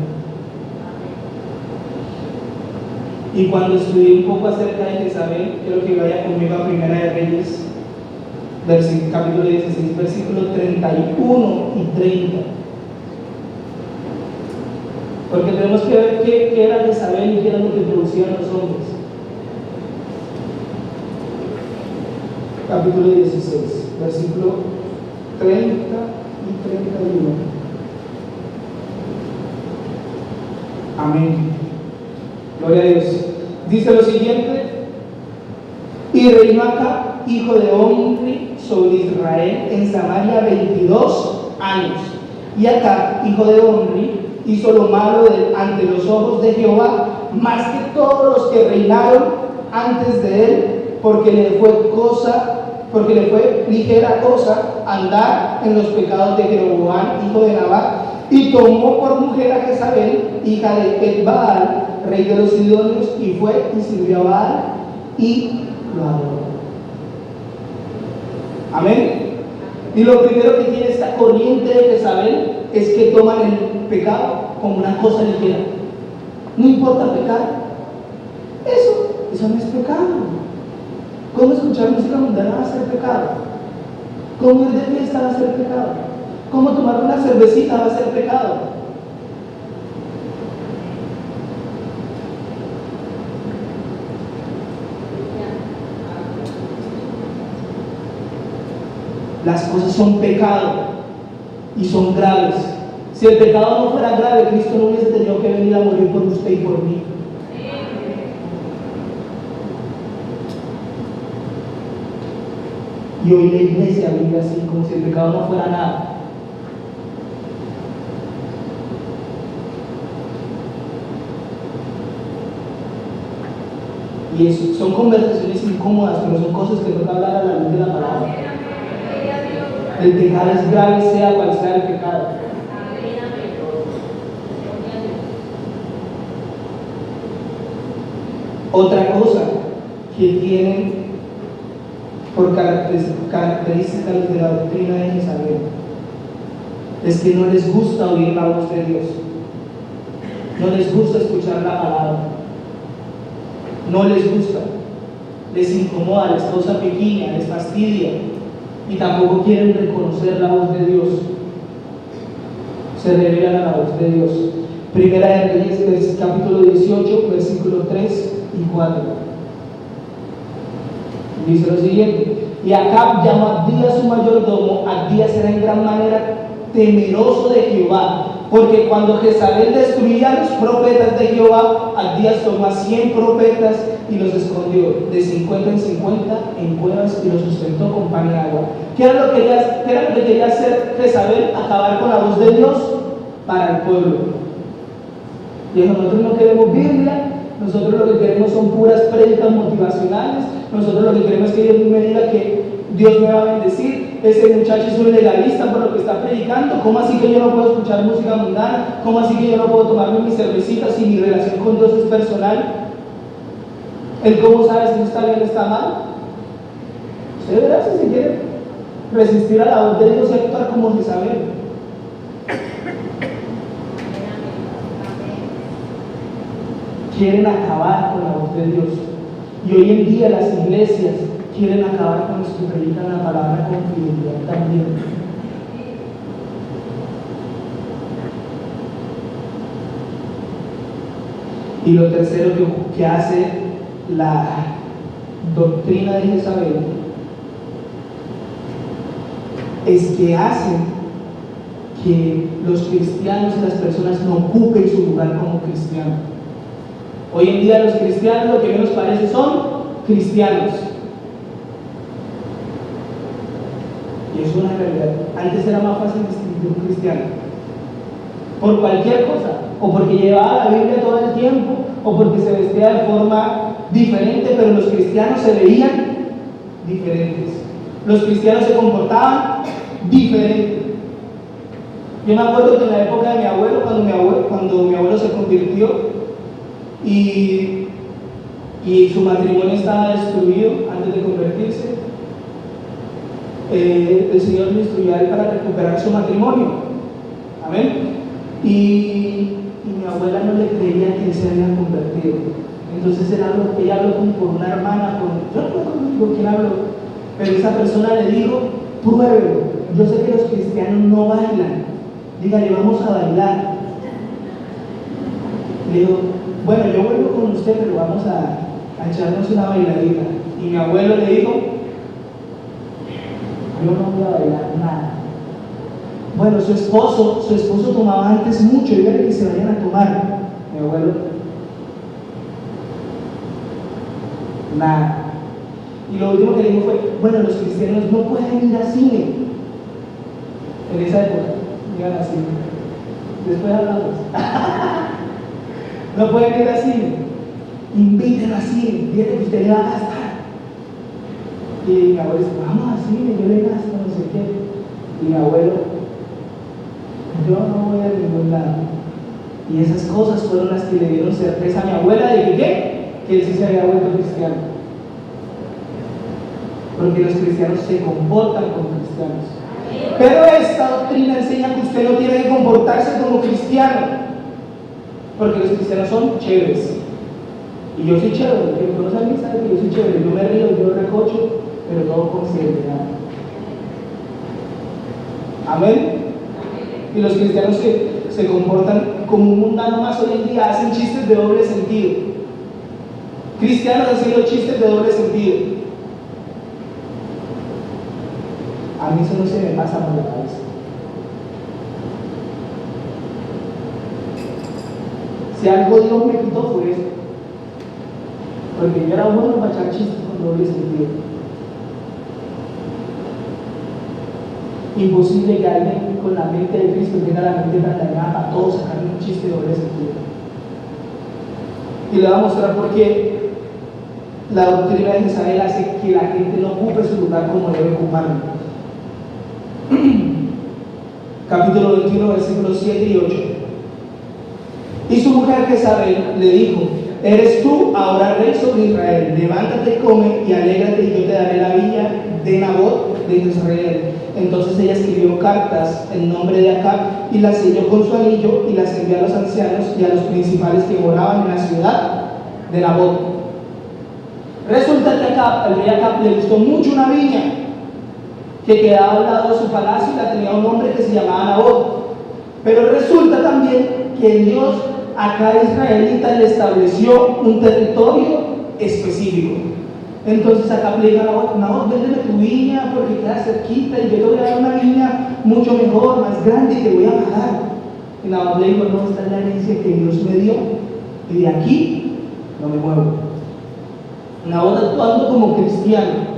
Y cuando estudié un poco acerca de Jezabel, quiero que vaya conmigo a Primera de Reyes, capítulo 16, versículos 31 y 30. Porque tenemos que ver qué era Jezabel y qué era lo que producían los hombres. Capítulo 16, versículo 30 y 31. Amén. Gloria a Dios. Dice lo siguiente: y reinó Acab, hijo de Omri, sobre Israel en Samaria 22 años. Y Acab, hijo de Omri, hizo lo malo ante los ojos de Jehová, más que todos los que reinaron antes de él, porque le fue ligera cosa andar en los pecados de Jeroboam, hijo de Nabat, y tomó por mujer a Jezabel, hija de Etbaal, rey de los Sidonios, y fue y sirvió a Baal y lo adoró. Amén. Y lo primero que tiene esta corriente de Jezabel es que toman el pecado como una cosa ligera. No importa pecar. Eso no es pecado. ¿Cómo escuchar música mundana va a ser pecado? ¿Cómo ir de fiesta va a ser pecado? ¿Cómo tomar una cervecita va a ser pecado? Las cosas son pecado y son graves. Si el pecado no fuera grave, Cristo no hubiese tenido que venir a morir por usted y por mí. Y hoy la iglesia vive así, como si el pecado no fuera nada. Y eso, son conversaciones incómodas, pero son cosas que toca hablar a la luz de la palabra. El pecado es grave, sea cual sea el pecado. Otra cosa que tienen por características de la doctrina de Jezabel es que no les gusta oír la voz de Dios, no les gusta escuchar la palabra, no les gusta, les incomoda, les causa piquiña, les fastidia y tampoco quieren reconocer la voz de Dios. Se revelan a la voz de Dios. Primera de Reyes, capítulo 18, versículo 3 y 4. Dice lo siguiente: y Acab llamó a Abdías su mayordomo. Abdías era en gran manera temeroso de Jehová, porque cuando Jezabel destruía a los profetas de Jehová, Abdías tomó a 100 profetas y los escondió de 50 en 50 en cuevas y los sustentó con pan y agua. ¿Qué era lo que quería hacer Jezabel? Acabar con la voz de Dios para el pueblo. Y nosotros no queremos Biblia, nosotros lo que queremos son puras prédicas motivacionales, nosotros lo que queremos es que Dios me diga que Dios me va a bendecir. Ese muchacho es un legalista por lo que está predicando. ¿Cómo así que yo no puedo escuchar música mundana? ¿Cómo así que yo no puedo tomarme mis cervecitas si mi relación con Dios es personal? ¿El cómo sabe si está bien o está mal? Usted verá si se quiere resistir a la voz de Dios y actuar como Jezabel. Quieren acabar con la voz de Dios. Y hoy en día las iglesias quieren acabar con los que predican la palabra con fidelidad también. Y lo tercero que hace la doctrina de Jezabel es que hace que los cristianos y las personas no ocupen su lugar como cristianos. Hoy en día los cristianos lo que menos parece son cristianos. Y es una realidad. Antes era más fácil distinguir un cristiano por cualquier cosa, o porque llevaba la Biblia todo el tiempo, o porque se vestía de forma diferente, pero los cristianos se veían diferentes. Los cristianos se comportaban diferente. Yo me acuerdo que en la época de mi abuelo, cuando mi abuelo se convirtió y su matrimonio estaba destruido antes de convertirse, el Señor le instruyó a él para recuperar su matrimonio. Amén. Y mi abuela no le creía que él se había convertido. Entonces ella habló con una hermana, yo no recuerdo con quién habló, pero esa persona le dijo: pruébelo, yo sé que los cristianos no bailan, dígale, vamos a bailar. Le digo: bueno, yo vuelvo con usted, pero vamos a echarnos una bailadita. Y mi abuelo le dijo: yo no voy a bailar nada. Bueno, su esposo tomaba antes mucho, dígale que se vayan a tomar. Mi abuelo: nada. Y lo último que le dijo fue: bueno, los cristianos no pueden ir al cine. En esa época iban al cine. después hablamos. No pueden ir así. Inviten así, fíjate que usted le va a gastar. Y mi abuelo dice, vamos así, yo le gasto, no sé qué. Y mi abuelo, yo no voy a ningún lado. Y esas cosas fueron las que le dieron certeza a mi abuela de que ¿qué? Que él sí se había vuelto cristiano. Porque los cristianos se comportan como cristianos. Pero esta doctrina enseña que usted no tiene que comportarse como cristiano. Porque los cristianos son chéveres. Y yo soy chévere, el que me conoce a mí sabe que yo soy chévere. Yo me río, yo recocho, pero todo con seriedad. Amén. Y los cristianos se comportan como un mundano más hoy en día, hacen chistes de doble sentido. Cristianos haciendo chistes de doble sentido. A mí eso no se me pasa por la cabeza. Si algo Dios me quitó fue eso. Porque yo era bueno para echar chistes con doble sentido. Imposible que alguien con la mente de Cristo tenga la mente tan dañada para todos sacar un chiste de doble sentido. Y le voy a mostrar por qué la doctrina de Jezabel hace que la gente no ocupe su lugar como debe ocuparlo. Capítulo 21, versículos 7 y 8. Y su mujer Jezabel le dijo: eres tú ahora rey sobre Israel, levántate, come y alégrate, y yo te daré la viña de Nabot de Israel. Entonces ella escribió cartas en nombre de Acab y las selló con su anillo y las envió a los ancianos y a los principales que moraban en la ciudad de Nabot. Resulta que al rey Acab le gustó mucho una viña que quedaba al lado de su palacio y la tenía un hombre que se llamaba Nabot. Pero resulta también que Dios acá a israelita le estableció un territorio específico. Entonces acá le dijo a Nabot, véndeme tu viña porque queda cerquita y yo te voy a dar una viña mucho mejor, más grande, y te voy a pagar. Y Nabot le dijo: no, esta es la herencia que Dios me dio y de aquí no me muevo. Nabot actuando como cristiano.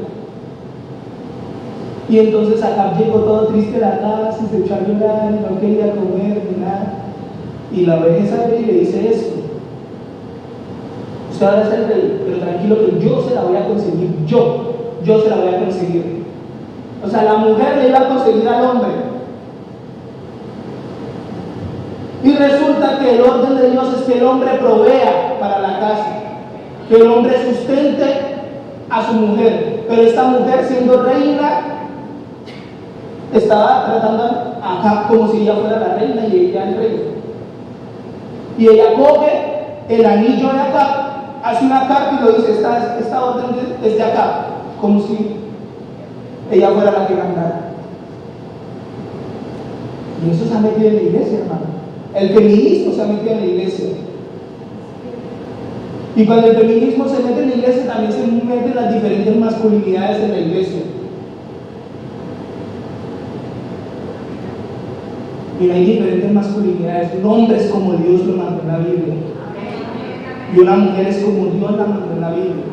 Y entonces acá llegó todo triste a la casa y se echó a llorar y no quería comer ni nada. Y la oveja sabe y le dice esto: usted va a ser rey, pero tranquilo que yo se la voy a conseguir, yo se la voy a conseguir. O sea, la mujer le iba a conseguir al hombre. Y resulta que el orden de Dios es que el hombre provea para la casa, que el hombre sustente a su mujer. Pero esta mujer, siendo reina, estaba tratando a Acab como si ella fuera la reina y ella el rey. Y ella coge el anillo de Acab, hace una carta y lo dice: esta orden es de Acab, como si ella fuera la que mandara. Y eso se ha metido en la iglesia, hermano. El feminismo se ha metido en la iglesia. Y cuando el feminismo se mete en la iglesia, también se meten las diferentes masculinidades en la iglesia. Y hay diferentes masculinidades. Un hombre es como Dios lo mandó en la Biblia. Y una mujer es como Dios la mandó en la Biblia.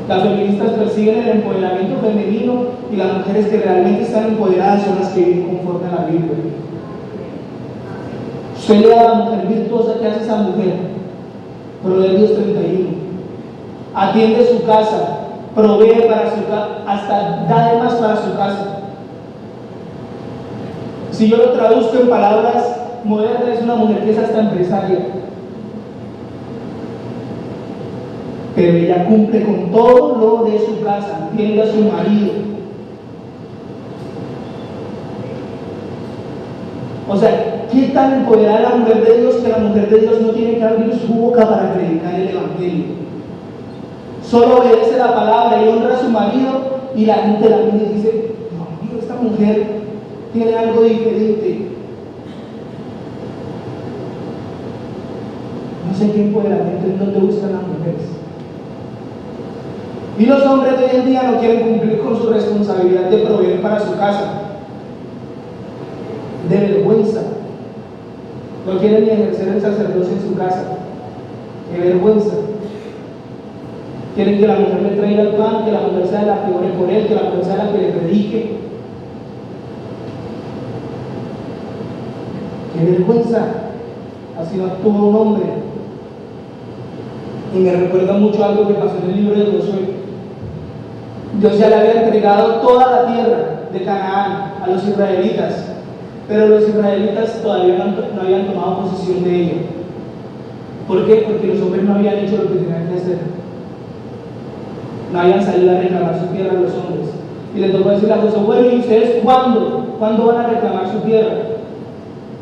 Las feministas persiguen el empoderamiento femenino y las mujeres que realmente están empoderadas son las que viven conforme a la Biblia. Usted le da a la mujer virtuosa, ¿qué hace esa mujer? Proverbios 31. Atiende su casa, provee para su casa, hasta da de más para su casa. Si yo lo traduzco en palabras modernas, es una mujer que es hasta empresaria. Pero ella cumple con todo lo de su casa, atiende a su marido. O sea, ¿qué tan empoderada la mujer de Dios que la mujer de Dios no tiene que abrir su boca para predicar el evangelio? Solo obedece la palabra y honra a su marido, y la gente la mira y dice: Dios mío, esta mujer tiene algo diferente. No sé qué empoderamiento es donde buscan las mujeres. Y los hombres de hoy en día no quieren cumplir con su responsabilidad de proveer para su casa. De vergüenza. No quieren ni ejercer el sacerdocio en su casa. Qué vergüenza. Quieren que la mujer le traiga el pan, que la mujer sea la que ore por él, que la mujer sea la que le predique. ¡Qué vergüenza! Así no actúa un hombre. Y me recuerda mucho algo que pasó en el libro de Josué. Dios ya le había entregado toda la tierra de Canaán a los israelitas, pero los israelitas todavía no habían tomado posesión de ella. ¿Por qué? Porque los hombres no habían hecho lo que tenían que hacer. No habían salido a reclamar su tierra a los hombres. Y le tocó decir a Josué: bueno, ¿y ustedes cuándo van a reclamar su tierra?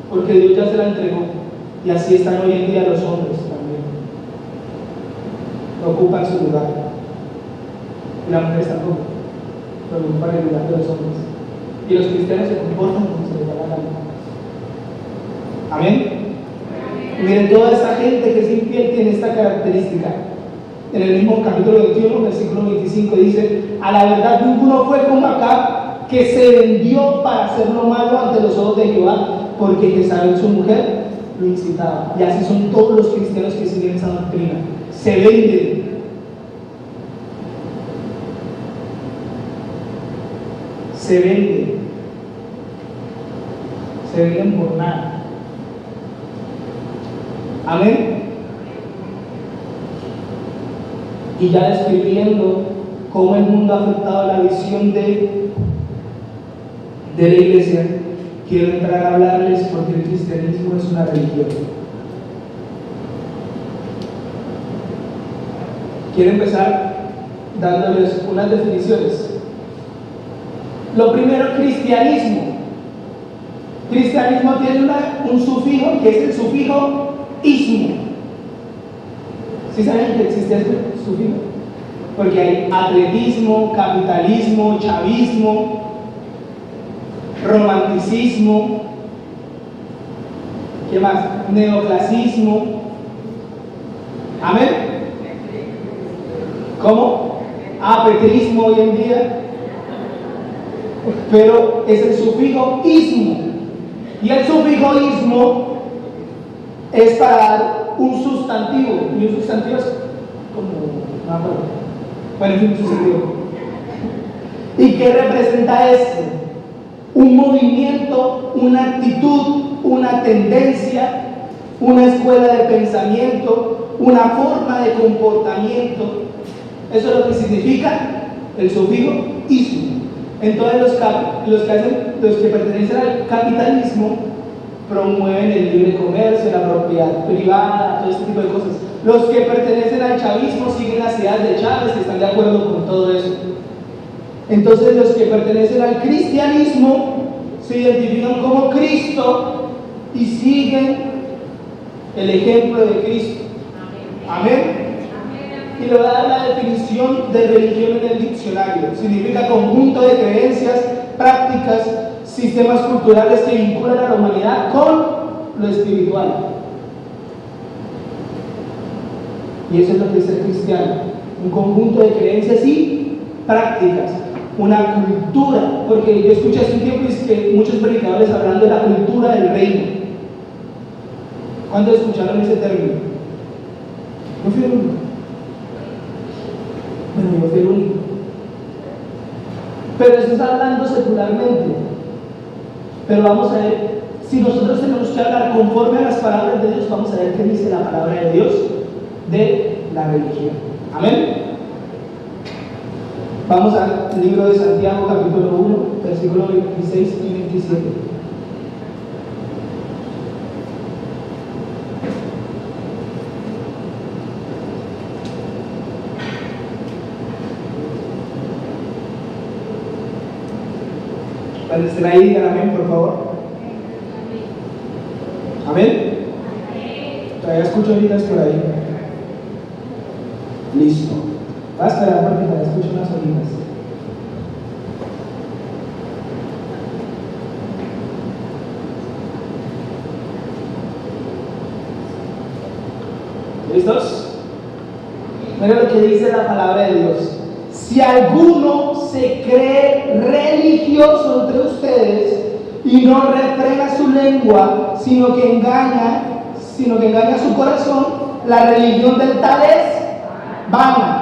Porque Dios ya se la entregó. Y así están hoy en día los hombres también. No ocupan su lugar. Y las mujeres tampoco. Pero ocupan el lugar de los hombres. Y los cristianos se comportan como se les da la gana. Amén. Miren, toda esta gente que es infiel tiene esta característica. En el mismo capítulo 21, versículo 25 dice: a la verdad ninguno fue como Acab, que se vendió para hacer lo malo ante los ojos de Jehová, porque Jezabel su mujer lo incitaba. Y así son todos los cristianos que siguen esa doctrina. Se venden. Se venden. Se venden por nada. Amén. Y ya describiendo cómo el mundo ha afectado la visión de la iglesia, quiero entrar a hablarles porque el cristianismo es una religión. Quiero empezar dándoles unas definiciones. Lo primero, cristianismo. Cristianismo tiene un sufijo que es el sufijo ismo. ¿Sí saben que existe este sufijo? Porque hay atletismo, capitalismo, chavismo, romanticismo, ¿qué más? Neoclasismo. ¿Amén? ¿Cómo? Petrismo hoy en día. Pero es el sufijo ismo. Y el sufijo ismo es para dar un sustantivo. Y un sustantivo es como... bueno, es un sustantivo. ¿Y qué representa esto? Un movimiento, una actitud, una tendencia, una escuela de pensamiento, una forma de comportamiento. Eso es lo que significa el sufijo ismo. Entonces los que pertenecen al capitalismo promueven el libre comercio, la propiedad privada, todo este tipo de cosas. Los que pertenecen al chavismo siguen las ideas de Chávez y están de acuerdo con todo eso. Entonces los que pertenecen al cristianismo se identifican como Cristo y siguen el ejemplo de Cristo. Amén. Y le voy a dar la definición de religión en el diccionario. Significa conjunto de creencias, prácticas, sistemas culturales que vinculan a la humanidad con lo espiritual. Y eso es lo que es ser cristiano: un conjunto de creencias y prácticas, una cultura. Porque yo escuché hace un tiempo que muchos predicadores hablando de la cultura del reino. ¿Cuántos escucharon ese término? Yo fui el único. Bueno, yo fui el único. Pero eso está hablando secularmente. Pero vamos a ver, si nosotros tenemos que hablar conforme a las palabras de Dios, vamos a ver qué dice la palabra de Dios de la religión. Amén. Vamos al libro de Santiago, capítulo 1, versículos 26 y 27. Cuando estén ahí, digan amén, por favor. Amén. Todavía escucho ojitas por ahí. Listo. Va a esperar porque todavía escucho unas ojitas. ¿Listos? Mira lo que dice la palabra de Dios. Si alguno se cree religioso entre ustedes y no refrena su lengua, sino que engaña su corazón, la religión del tal es vana.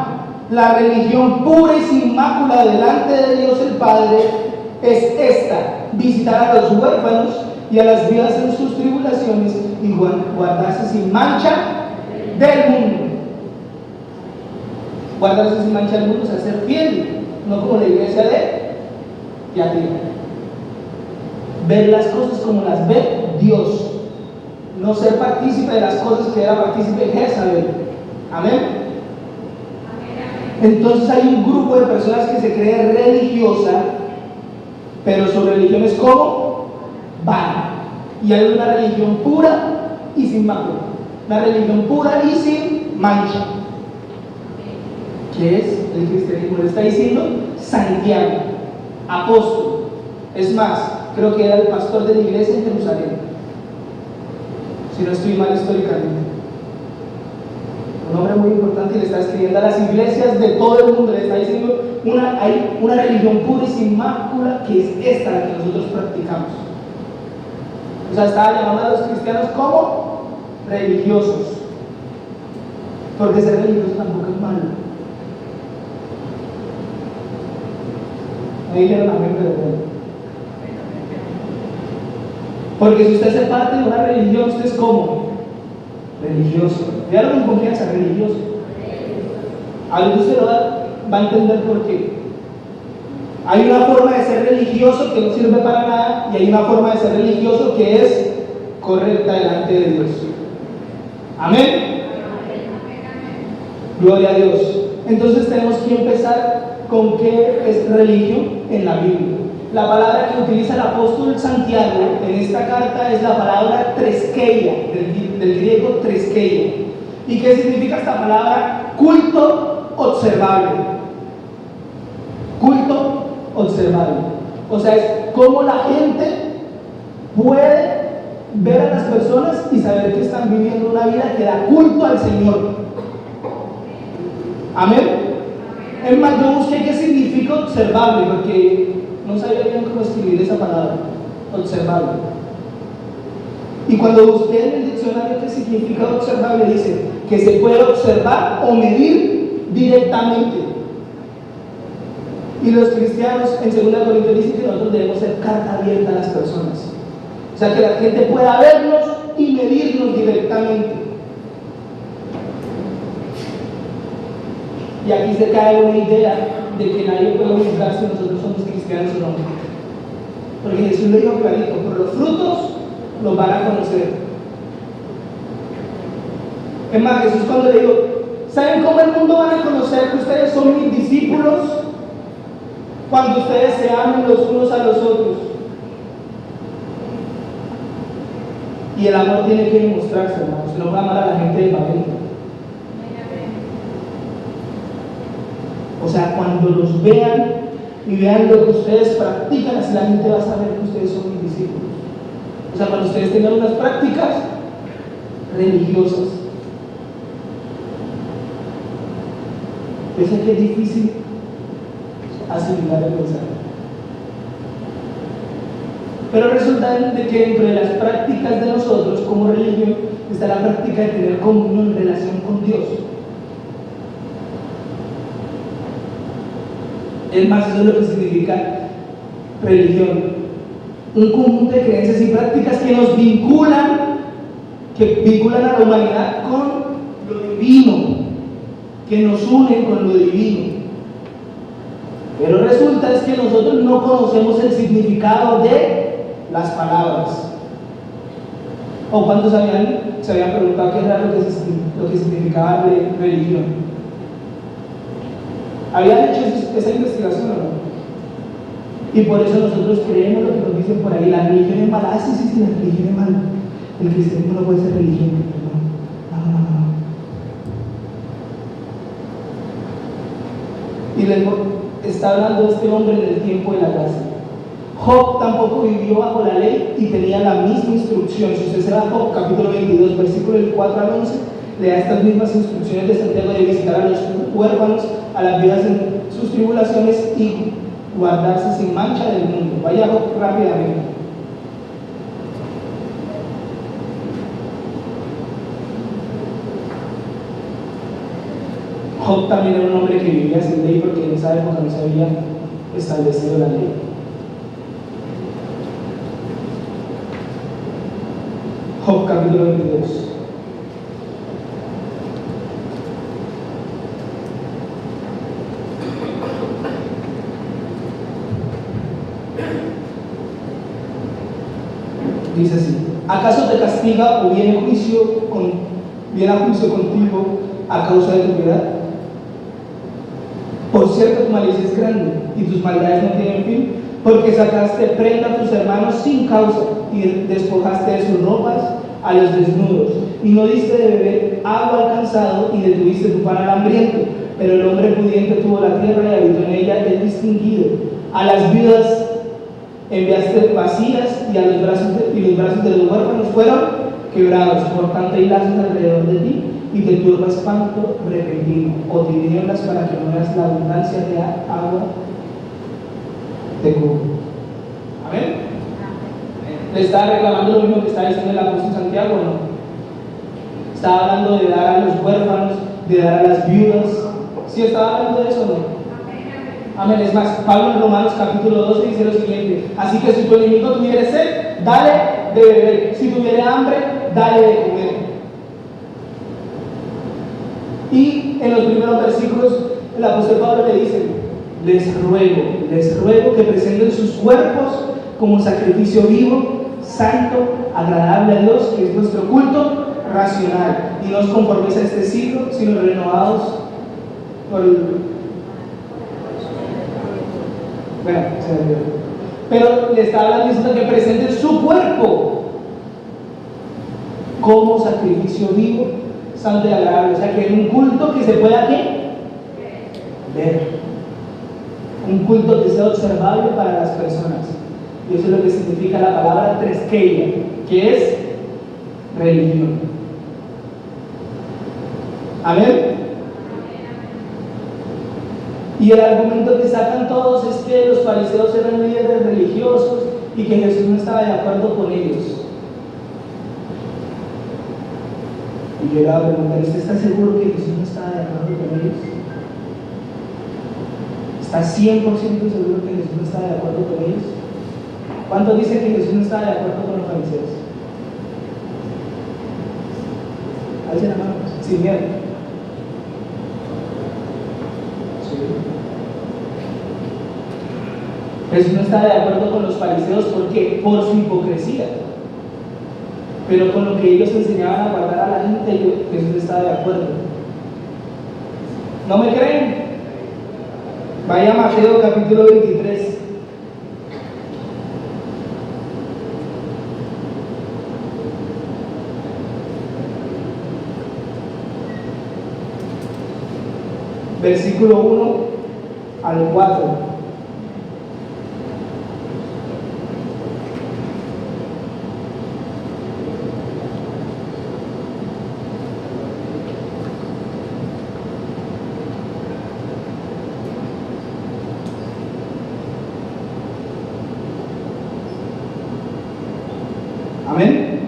La religión pura y sin mácula delante de Dios el Padre es esta: visitar a los huérfanos y a las vidas en sus tribulaciones y guardarse sin mancha del mundo. Guardarse sin mancha del mundo, o sea, ser fiel, no como la iglesia de Yatira. Ver las cosas como las ve Dios, no ser partícipe de las cosas que era partícipe Jezabel. Amén. Entonces hay un grupo de personas que se cree religiosa, pero su religión es como vana. Y hay una religión pura y sin mácula, una religión pura y sin mancha, que es el cristianismo. Le está diciendo Santiago, apóstol. Es más, creo que era el pastor de la iglesia en Jerusalén, si no estoy mal históricamente. Un hombre muy importante, y le está escribiendo a las iglesias de todo el mundo. Le está diciendo hay una religión pura y sin mácula, que es esta la que nosotros practicamos. O sea, estaba llamando a los cristianos como religiosos, porque ser religioso tampoco es malo. Me dijeron amén, pero bueno. Porque si usted se parte de una religión, usted es como religioso. Dígalo con confianza, religioso. A veces usted lo va a entender por qué. Hay una forma de ser religioso que no sirve para nada, y hay una forma de ser religioso que es correcta delante de Dios. Amén. Gloria a Dios. Entonces tenemos que empezar con qué es religión en la Biblia. La palabra que utiliza el apóstol Santiago en esta carta es la palabra treskeia, del griego treskeia. ¿Y qué significa esta palabra? Culto observable. Culto observable. O sea, es cómo la gente puede ver a las personas y saber que están viviendo una vida que da culto al Señor. Amén. Es más, yo busqué qué significa observable, porque no sabía bien cómo escribir esa palabra, observable. Y cuando busqué en el diccionario qué significa observable, dice que se puede observar o medir directamente. Y los cristianos en 2 Corintios dicen que nosotros debemos ser carta abierta a las personas. O sea, que la gente pueda vernos y medirnos directamente. Y aquí se cae una idea de que nadie puede juzgar si nosotros somos cristianos o no. Porque Jesús lo dijo clarito: por los frutos los van a conocer. Es más, Jesús cuando le dijo: ¿saben cómo el mundo van a conocer que ustedes son mis discípulos? Cuando ustedes se amen los unos a los otros. Y el amor tiene que demostrarse, hermanos. Usted no puede amar a la gente de Babel. O sea, cuando los vean y vean lo que ustedes practican, así la gente va a saber que ustedes son mis discípulos. O sea, cuando ustedes tengan unas prácticas religiosas. Yo sé que es difícil asimilar el mensaje, pero resulta de que dentro de las prácticas de nosotros como religión está la práctica de tener comunión en relación con Dios. Es más, eso es lo que significa religión: un conjunto de creencias y prácticas que nos vinculan a la humanidad con lo divino, que nos unen con lo divino. Pero resulta es que nosotros no conocemos el significado de las palabras. ¿O cuántos se habían preguntado qué era lo que significaba religión? ¿Habían hecho esa investigación o no? Y por eso nosotros creemos lo que nos dicen por ahí: la religión es mala. Sí, la religión es mala. El cristianismo no puede ser religión. No. Y luego está hablando de este hombre en el tiempo de la gracia. Job tampoco vivió bajo la ley y tenía la misma instrucción. Si usted se va a Job capítulo 22, versículo del 4 al 11, le da estas mismas instrucciones de Santiago de visitar a los huérfanos, a las viudas en sus tribulaciones y guardarse sin mancha del mundo. Vaya rápidamente. Job también era un hombre que vivía sin ley, porque en esa época no se había establecido la ley. Job capítulo 22. Dice así: ¿acaso te castiga o viene a juicio contigo a causa de tu piedad? Por cierto, tu malicia es grande y tus maldades no tienen fin, porque sacaste prenda a tus hermanos sin causa y despojaste de sus ropas a los desnudos, y no diste de beber agua al cansado y detuviste tu pan al hambriento. Pero el hombre pudiente tuvo la tierra y habitó en ella el distinguido. A las viudas enviaste vacías y los brazos de los huérfanos fueron quebrados. Por tanto hay lazos alrededor de ti y te turba espanto repentino o tinieblas para que no veas la abundancia de agua te cubre. Amén. ¿Le está reclamando lo mismo que está diciendo el apóstol Santiago o no? Está hablando de dar a los huérfanos, de dar a las viudas. ¿Sí está hablando de eso o no? Amén. Es más, Pablo en Romanos capítulo 12 dice lo siguiente: así que si tu enemigo tuviere sed, dale de beber; si tuviere hambre, dale de comer. Y en los primeros versículos el apóstol Pablo le dice: les ruego que presenten sus cuerpos como sacrificio vivo, santo, agradable a Dios, que es nuestro culto racional, y no os conforméis a este siglo, sino renovados por el... Bueno, se me olvidó. Pero le está hablando diciendo que presenten su cuerpo como sacrificio vivo, santo y agradable. O sea, que es un culto que se pueda ¿qué? Ver. Un culto que sea observable para las personas. Y eso es lo que significa la palabra treskeia, que es religión. Amén. Y el argumento que sacan todos es que los fariseos eran líderes religiosos y que Jesús no estaba de acuerdo con ellos. Y yo le voy a preguntar: ¿usted está seguro que Jesús no estaba de acuerdo con ellos? ¿Está 100% seguro que Jesús no estaba de acuerdo con ellos? ¿Cuántos dicen que Jesús no estaba de acuerdo con los fariseos? Alcen la mano, sin miedo. Sí. Jesús no estaba de acuerdo con los fariseos, ¿por qué? Por su hipocresía. Pero con lo que ellos enseñaban a guardar a la gente, Jesús estaba de acuerdo. ¿No me creen? Vaya a Mateo capítulo 23. Versículo 1 al 4. Amén.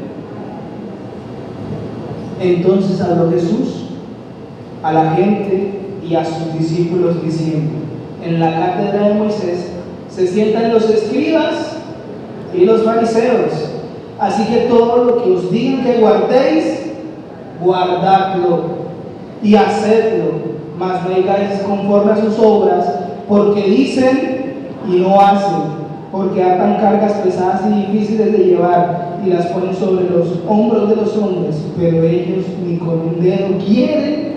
Entonces habló Jesús a la gente y a sus discípulos diciendo: en la cátedra de Moisés se sientan los escribas y los fariseos, así que todo lo que os digan que guardéis, guardadlo y hacedlo, mas no hagáis conforme a sus obras, porque dicen y no hacen, porque atan cargas pesadas y difíciles de llevar y las ponen sobre los hombros de los hombres, pero ellos ni con un dedo quieren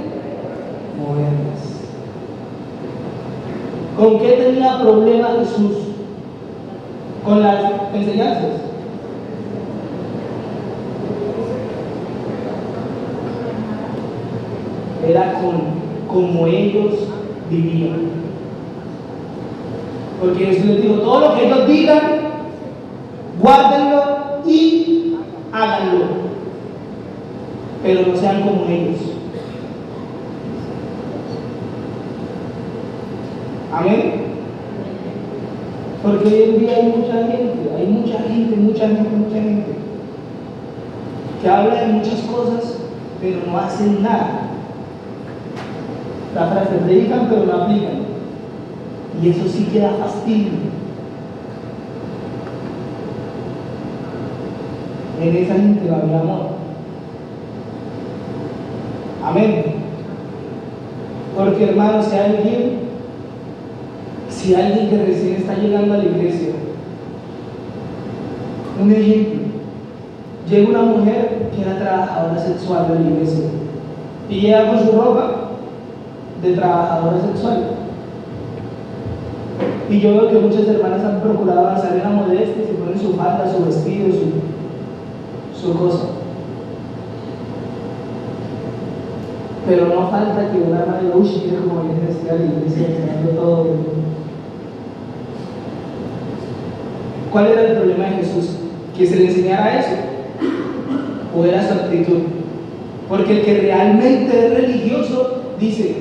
moverlas. ¿Con qué tenía problema Jesús? Con las enseñanzas. Era con como ellos vivían. Porque Jesús les dijo: todo lo que ellos digan, guárdenlo y háganlo, pero no sean como ellos. Amén. Porque hoy en día hay mucha gente que habla de muchas cosas, pero no hacen nada. La frase: predican pero no aplican. Y eso sí que da fastidio. En esa gente va a haber amor. Amén. Porque hermanos, si alguien que recién está llegando a la iglesia, un ejemplo, llega una mujer que era trabajadora sexual de la iglesia y llega con su ropa de trabajadora sexual. Y yo veo que muchas hermanas han procurado avanzar en la modestia y se ponen su falda, su vestido, su cosa. Pero no falta que una hermana diga, uy, mira cómo viene vestida a la iglesia, enseñando todo. ¿Cuál era el problema de Jesús? ¿Que se le enseñara eso? ¿O era su actitud? Porque el que realmente es religioso dice,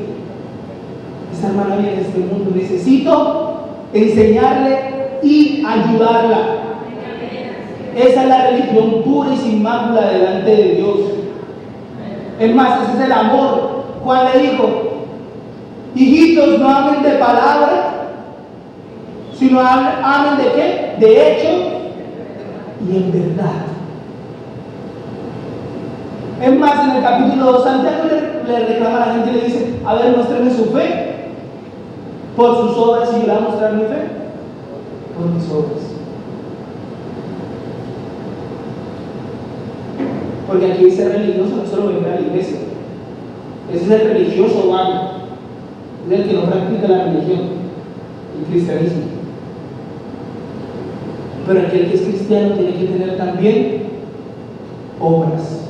esta hermana viene de este mundo, necesito enseñarle y ayudarla. Esa es la religión pura y sin mácula delante de Dios. Es más, ese es el amor. Juan le dijo, hijitos, no amen de palabra, sino amen de qué? De hecho y en verdad. Es más, en el capítulo 2, Santiago le reclama a la gente y le dice, a ver, muéstrame su fe por sus obras. Y yo le voy a mostrar mi fe por mis obras. Porque aquí dice religioso, no solo venir a la iglesia. Ese es el religioso vago, es el que no practica la religión, el cristianismo. Pero aquel que es cristiano tiene que tener también obras.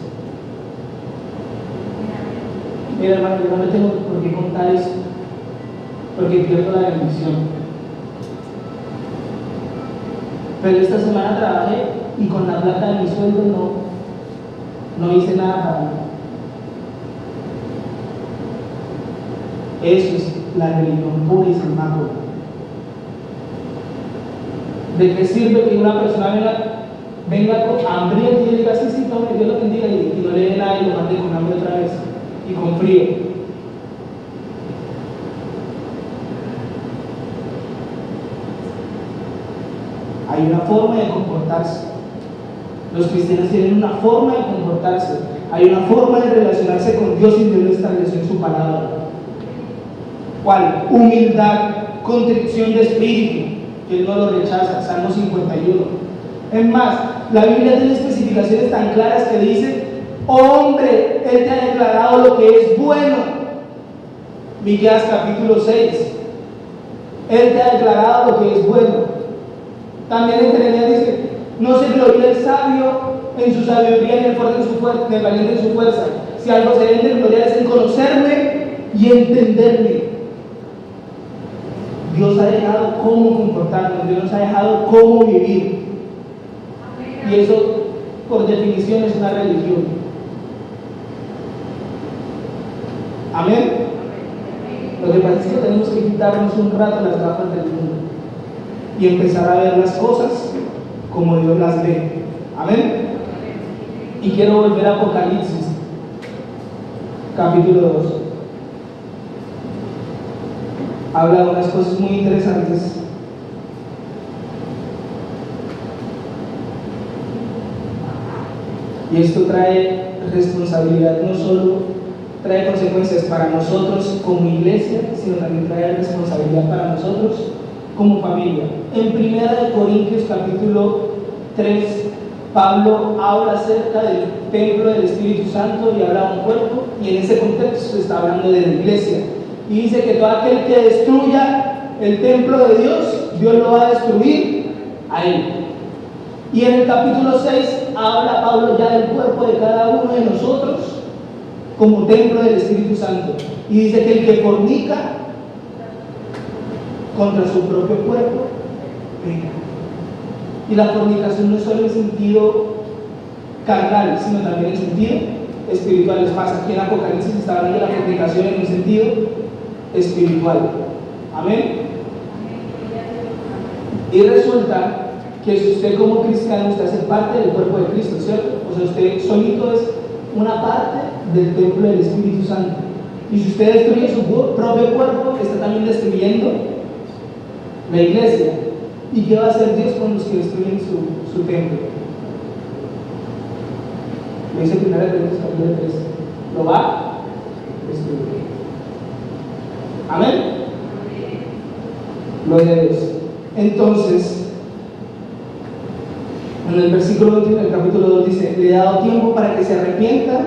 Mira, hermano, yo no me tengo por qué contar eso, porque pierdo la bendición. Pero esta semana trabajé y con la plata de mi sueldo no hice nada para mí. Eso es la religión pura y sin mácula. ¿De qué sirve que una persona venga hambrienta y diga, sí, tome, Dios lo bendiga, y no le dé nada y lo mande con hambre otra vez y con frío? Hay una forma de comportarse. Los cristianos tienen una forma de comportarse. Hay una forma de relacionarse con Dios y Dios lo estableció en su palabra. ¿Cuál? Humildad, contrición de espíritu, que Él no lo rechaza. Salmo 51. Es más, la Biblia tiene especificaciones tan claras que dice, oh hombre, Él te ha declarado lo que es bueno. Miqueas capítulo 6. Él te ha declarado lo que es bueno. También en Jeremías dice, no se gloria el sabio en su sabiduría ni el fuerte en su fuerza, ni el valiente en su fuerza. Si algo se debe de gloria es en conocerme y entenderme. Dios ha dejado cómo comportarnos, Dios nos ha dejado cómo vivir. Y eso, por definición, es una religión. Amén. Lo que pasa es que tenemos que quitarnos un rato las gafas del mundo y empezar a ver las cosas como Dios las ve. Amén. Y quiero volver a Apocalipsis, capítulo 2. Habla de unas cosas muy interesantes. Y esto trae responsabilidad, no solo trae consecuencias para nosotros como iglesia, sino también trae responsabilidad para nosotros como familia. En 1 Corintios capítulo 3, Pablo habla acerca del templo del Espíritu Santo y habla de un cuerpo, y en ese contexto está hablando de la iglesia. Y dice que todo aquel que destruya el templo de Dios, Dios lo va a destruir a él. Y en el capítulo 6 habla Pablo ya del cuerpo de cada uno de nosotros como templo del Espíritu Santo. Y dice que el que fornica contra su propio cuerpo peca. Y la fornicación no es solo en sentido carnal, sino también en sentido espiritual. Es más, aquí en Apocalipsis está hablando de la fornicación en un sentido espiritual. Amén. Y resulta que si usted como cristiano, usted hace parte del cuerpo de Cristo, ¿cierto? O sea, usted solito es una parte del templo del Espíritu Santo. Y si usted destruye su propio cuerpo, está también destruyendo la iglesia. ¿Y qué va a hacer Dios con los que destruyen su templo? Lo dice 1 Corintios capítulo 3. Lo va a destruir. Amén. Gloria a Dios. Entonces, en el versículo 21 del capítulo 2 dice: le he dado tiempo para que se arrepienta,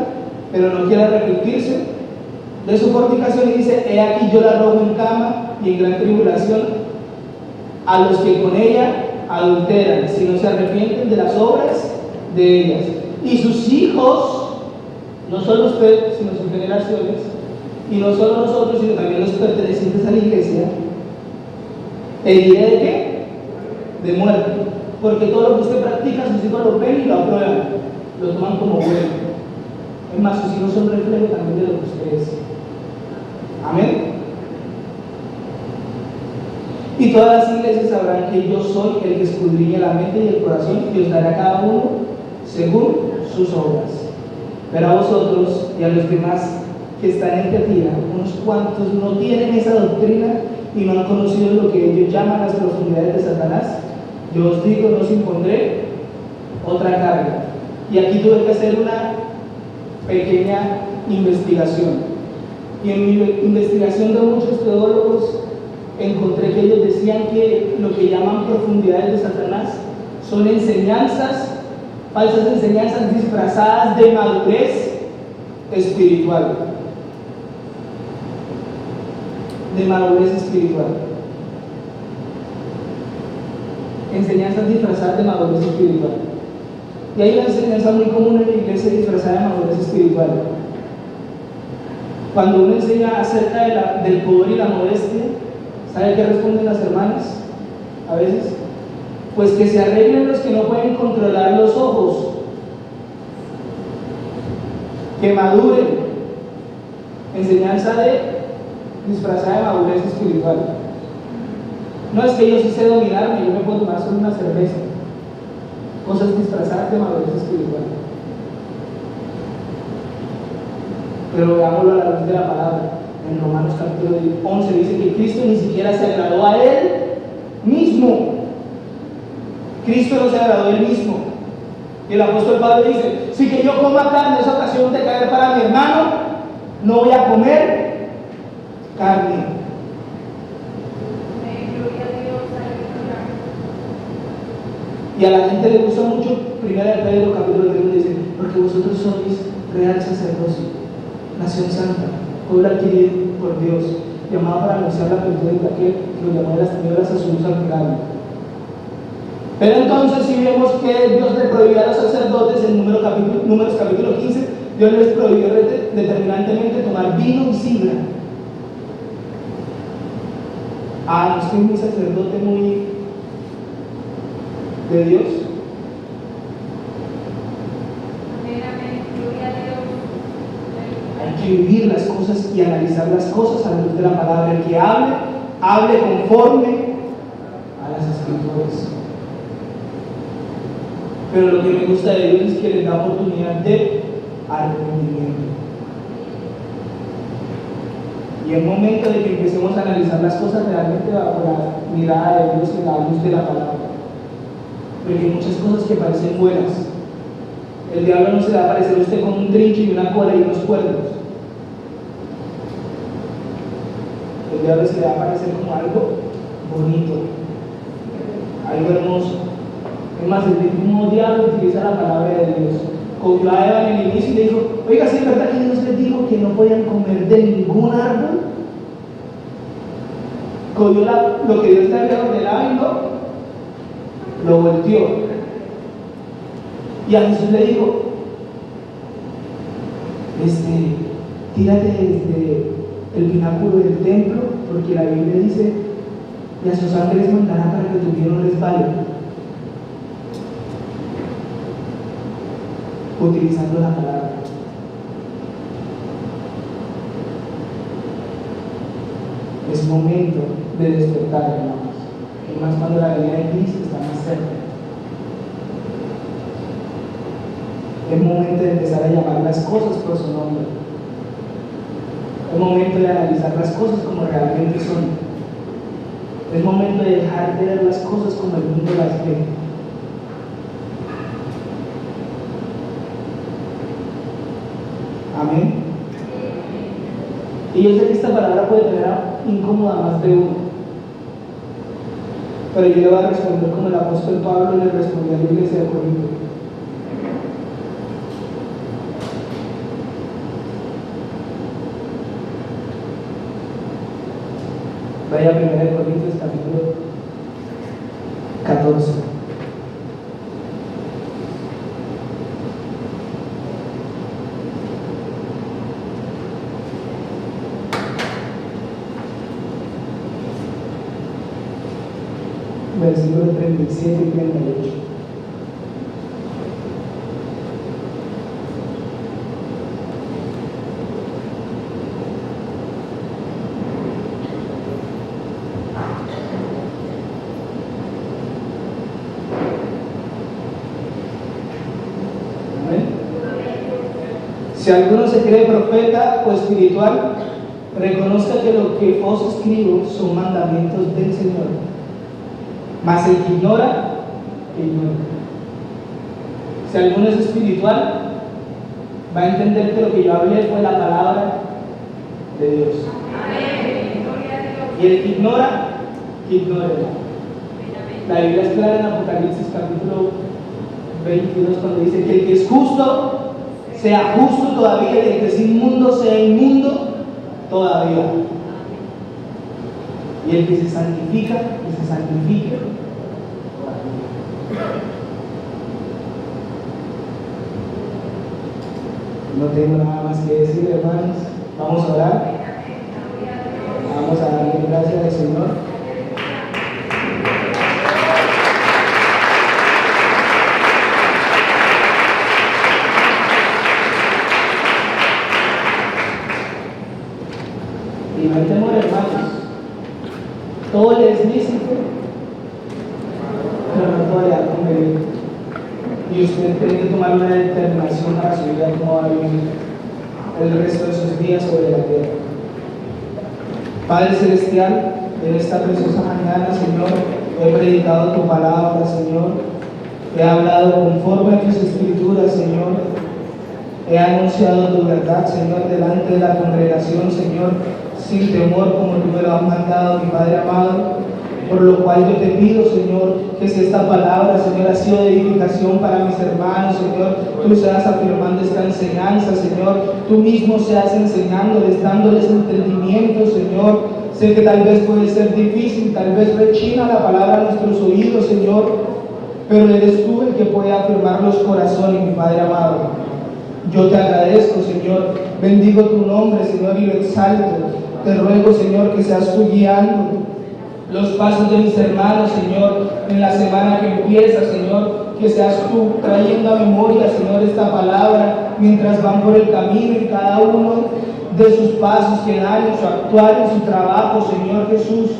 pero no quiere arrepentirse de su fornicación, y dice: he aquí yo la arrojo en cama y en gran tribulación a los que con ella adulteran, si no se arrepienten de las obras de ellas. Y sus hijos, no solo usted, sino sus generaciones, y no solo nosotros, sino también los pertenecientes a la iglesia, heriré de qué? De muerte. Porque todo lo que usted practica, sus hijos lo ven y lo aprueban, lo toman como bueno. Es más, sus hijos son reflejo también de lo que usted es. Amén. Y todas las iglesias sabrán que yo soy el que escudriña la mente y el corazón, y os daré a cada uno según sus obras. Pero a vosotros y a los demás que están en Tiatira, unos cuantos no tienen esa doctrina y no han conocido lo que ellos llaman las profundidades de Satanás, yo os digo, no os impondré otra carga. Y aquí tuve que hacer una pequeña investigación. Y en mi investigación de muchos teólogos encontré que ellos decían que lo que llaman profundidades de Satanás son enseñanzas, falsas enseñanzas disfrazadas de madurez espiritual. De madurez espiritual. Enseñanzas disfrazadas de madurez espiritual. Y hay una enseñanza muy común en la iglesia disfrazada de madurez espiritual. Cuando uno enseña acerca del poder y la modestia, ¿sabe qué responden las hermanas? A veces, pues que se arreglen los que no pueden controlar los ojos, que maduren. Enseñanza disfrazada de madurez espiritual. No es que yo sí sé dominarme, yo me puedo tomar solo una cerveza. Cosas disfrazadas de madurez espiritual. Pero veámoslo a la luz de la palabra. En Romanos capítulo 11 dice que Cristo ni siquiera se agradó a Él mismo. Cristo no se agradó a Él mismo. Y el apóstol Pablo dice: si que yo coma carne es ocasión de caer para mi hermano, no voy a comer carne. Y a la gente le gusta mucho 1 Pedro capítulo 3, dice: porque vosotros sois real sacerdocio, nación santa, pueblo adquirido por Dios, llamado para anunciar la plenitud de aquel que lo llamó de las tinieblas a su luz admirable. Pero entonces, si vemos que Dios le prohibió a los sacerdotes en Números capítulo 15, Dios les prohibió determinantemente tomar vino y sidra. No estoy muy sacerdote, muy de Dios. Hay que vivir las cosas y analizar las cosas a la luz de la palabra. El que hable conforme a las escrituras. Pero lo que me gusta de Dios es que les da oportunidad de arrepentimiento. Y es momento de que empecemos a analizar las cosas realmente bajo la mirada de Dios y la luz de la palabra. Porque hay muchas cosas que parecen buenas. El diablo no se le va a aparecer a usted con un trinche y una cola y unos cuernos. El diablo se le va a aparecer como algo bonito, algo hermoso. Es más, el mismo diablo utiliza la palabra de Dios. Cogió a Eva en el inicio y le dijo: oiga, ¿sí es verdad que Dios les dijo que no podían comer de ningún árbol? Cogió lo que Dios le había ordenado y lo volteó. Y a Jesús le dijo: tírate desde el pináculo del templo, porque la Biblia dice: y a sus ángeles mandará para que tu pie no resbale. Utilizando la palabra. Es momento de despertar, hermanos. Y más cuando la venida de Cristo está más cerca. Es momento de empezar a llamar las cosas por su nombre. Es momento de analizar las cosas como realmente son. Es momento de dejar de ver las cosas como el mundo las ve. Amén. Y yo sé que esta palabra puede tener incómoda a más de uno, pero yo le voy a responder como el apóstol Pablo le respondió a la iglesia de Corinto. Vaya a 1 Corintios capítulo 14. Versículos 37 y 38. Amén. Si alguno se cree profeta o espiritual, reconozca que lo que os escribo son mandamientos del Señor. Mas el que ignora, que ignora. Si alguno es espiritual, va a entender que lo que yo hablé fue la palabra de Dios. Y el que ignora, que ignore. La Biblia es clara en Apocalipsis capítulo 22 cuando dice que el que es justo sea justo todavía y el que es inmundo sea inmundo todavía. Y el que se santifica, que se santifique. No tengo nada más que decir, hermanos. Vamos a orar. Vamos a darle gracias al Señor. Y no hay temor, hermanos. Todo le es lícito, pero no todo le ha convenido. Y usted tiene que tomar una determinación para su vida, cómo va a vivir el resto de sus días sobre la tierra. Padre Celestial, en esta preciosa mañana, Señor, he predicado tu palabra, Señor. He hablado conforme a tus escrituras, Señor. He anunciado tu verdad, Señor, delante de la congregación, Señor, sin temor, como tú me lo has mandado, mi Padre amado. Por lo cual yo te pido, Señor, que si esta palabra, Señor, ha sido de edificación para mis hermanos, Señor, tú seas afirmando esta enseñanza, Señor, tú mismo seas enseñándoles, dándoles entendimiento, Señor. Sé que tal vez puede ser difícil, tal vez rechina la palabra a nuestros oídos, Señor, pero eres tú el que puede afirmar los corazones, mi Padre amado. Yo te agradezco, Señor, bendigo tu nombre, Señor, y lo exalto. Te ruego, Señor, que seas tú guiando los pasos de mis hermanos, Señor, en la semana que empieza, Señor, que seas tú trayendo a memoria, Señor, esta palabra mientras van por el camino y cada uno de sus pasos que dan en su actuar, en su trabajo, Señor Jesús,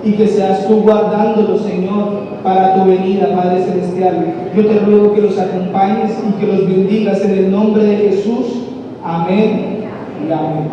y que seas tú guardándolos, Señor, para tu venida, Padre Celestial. Yo te ruego que los acompañes y que los bendigas en el nombre de Jesús. Amén y amén.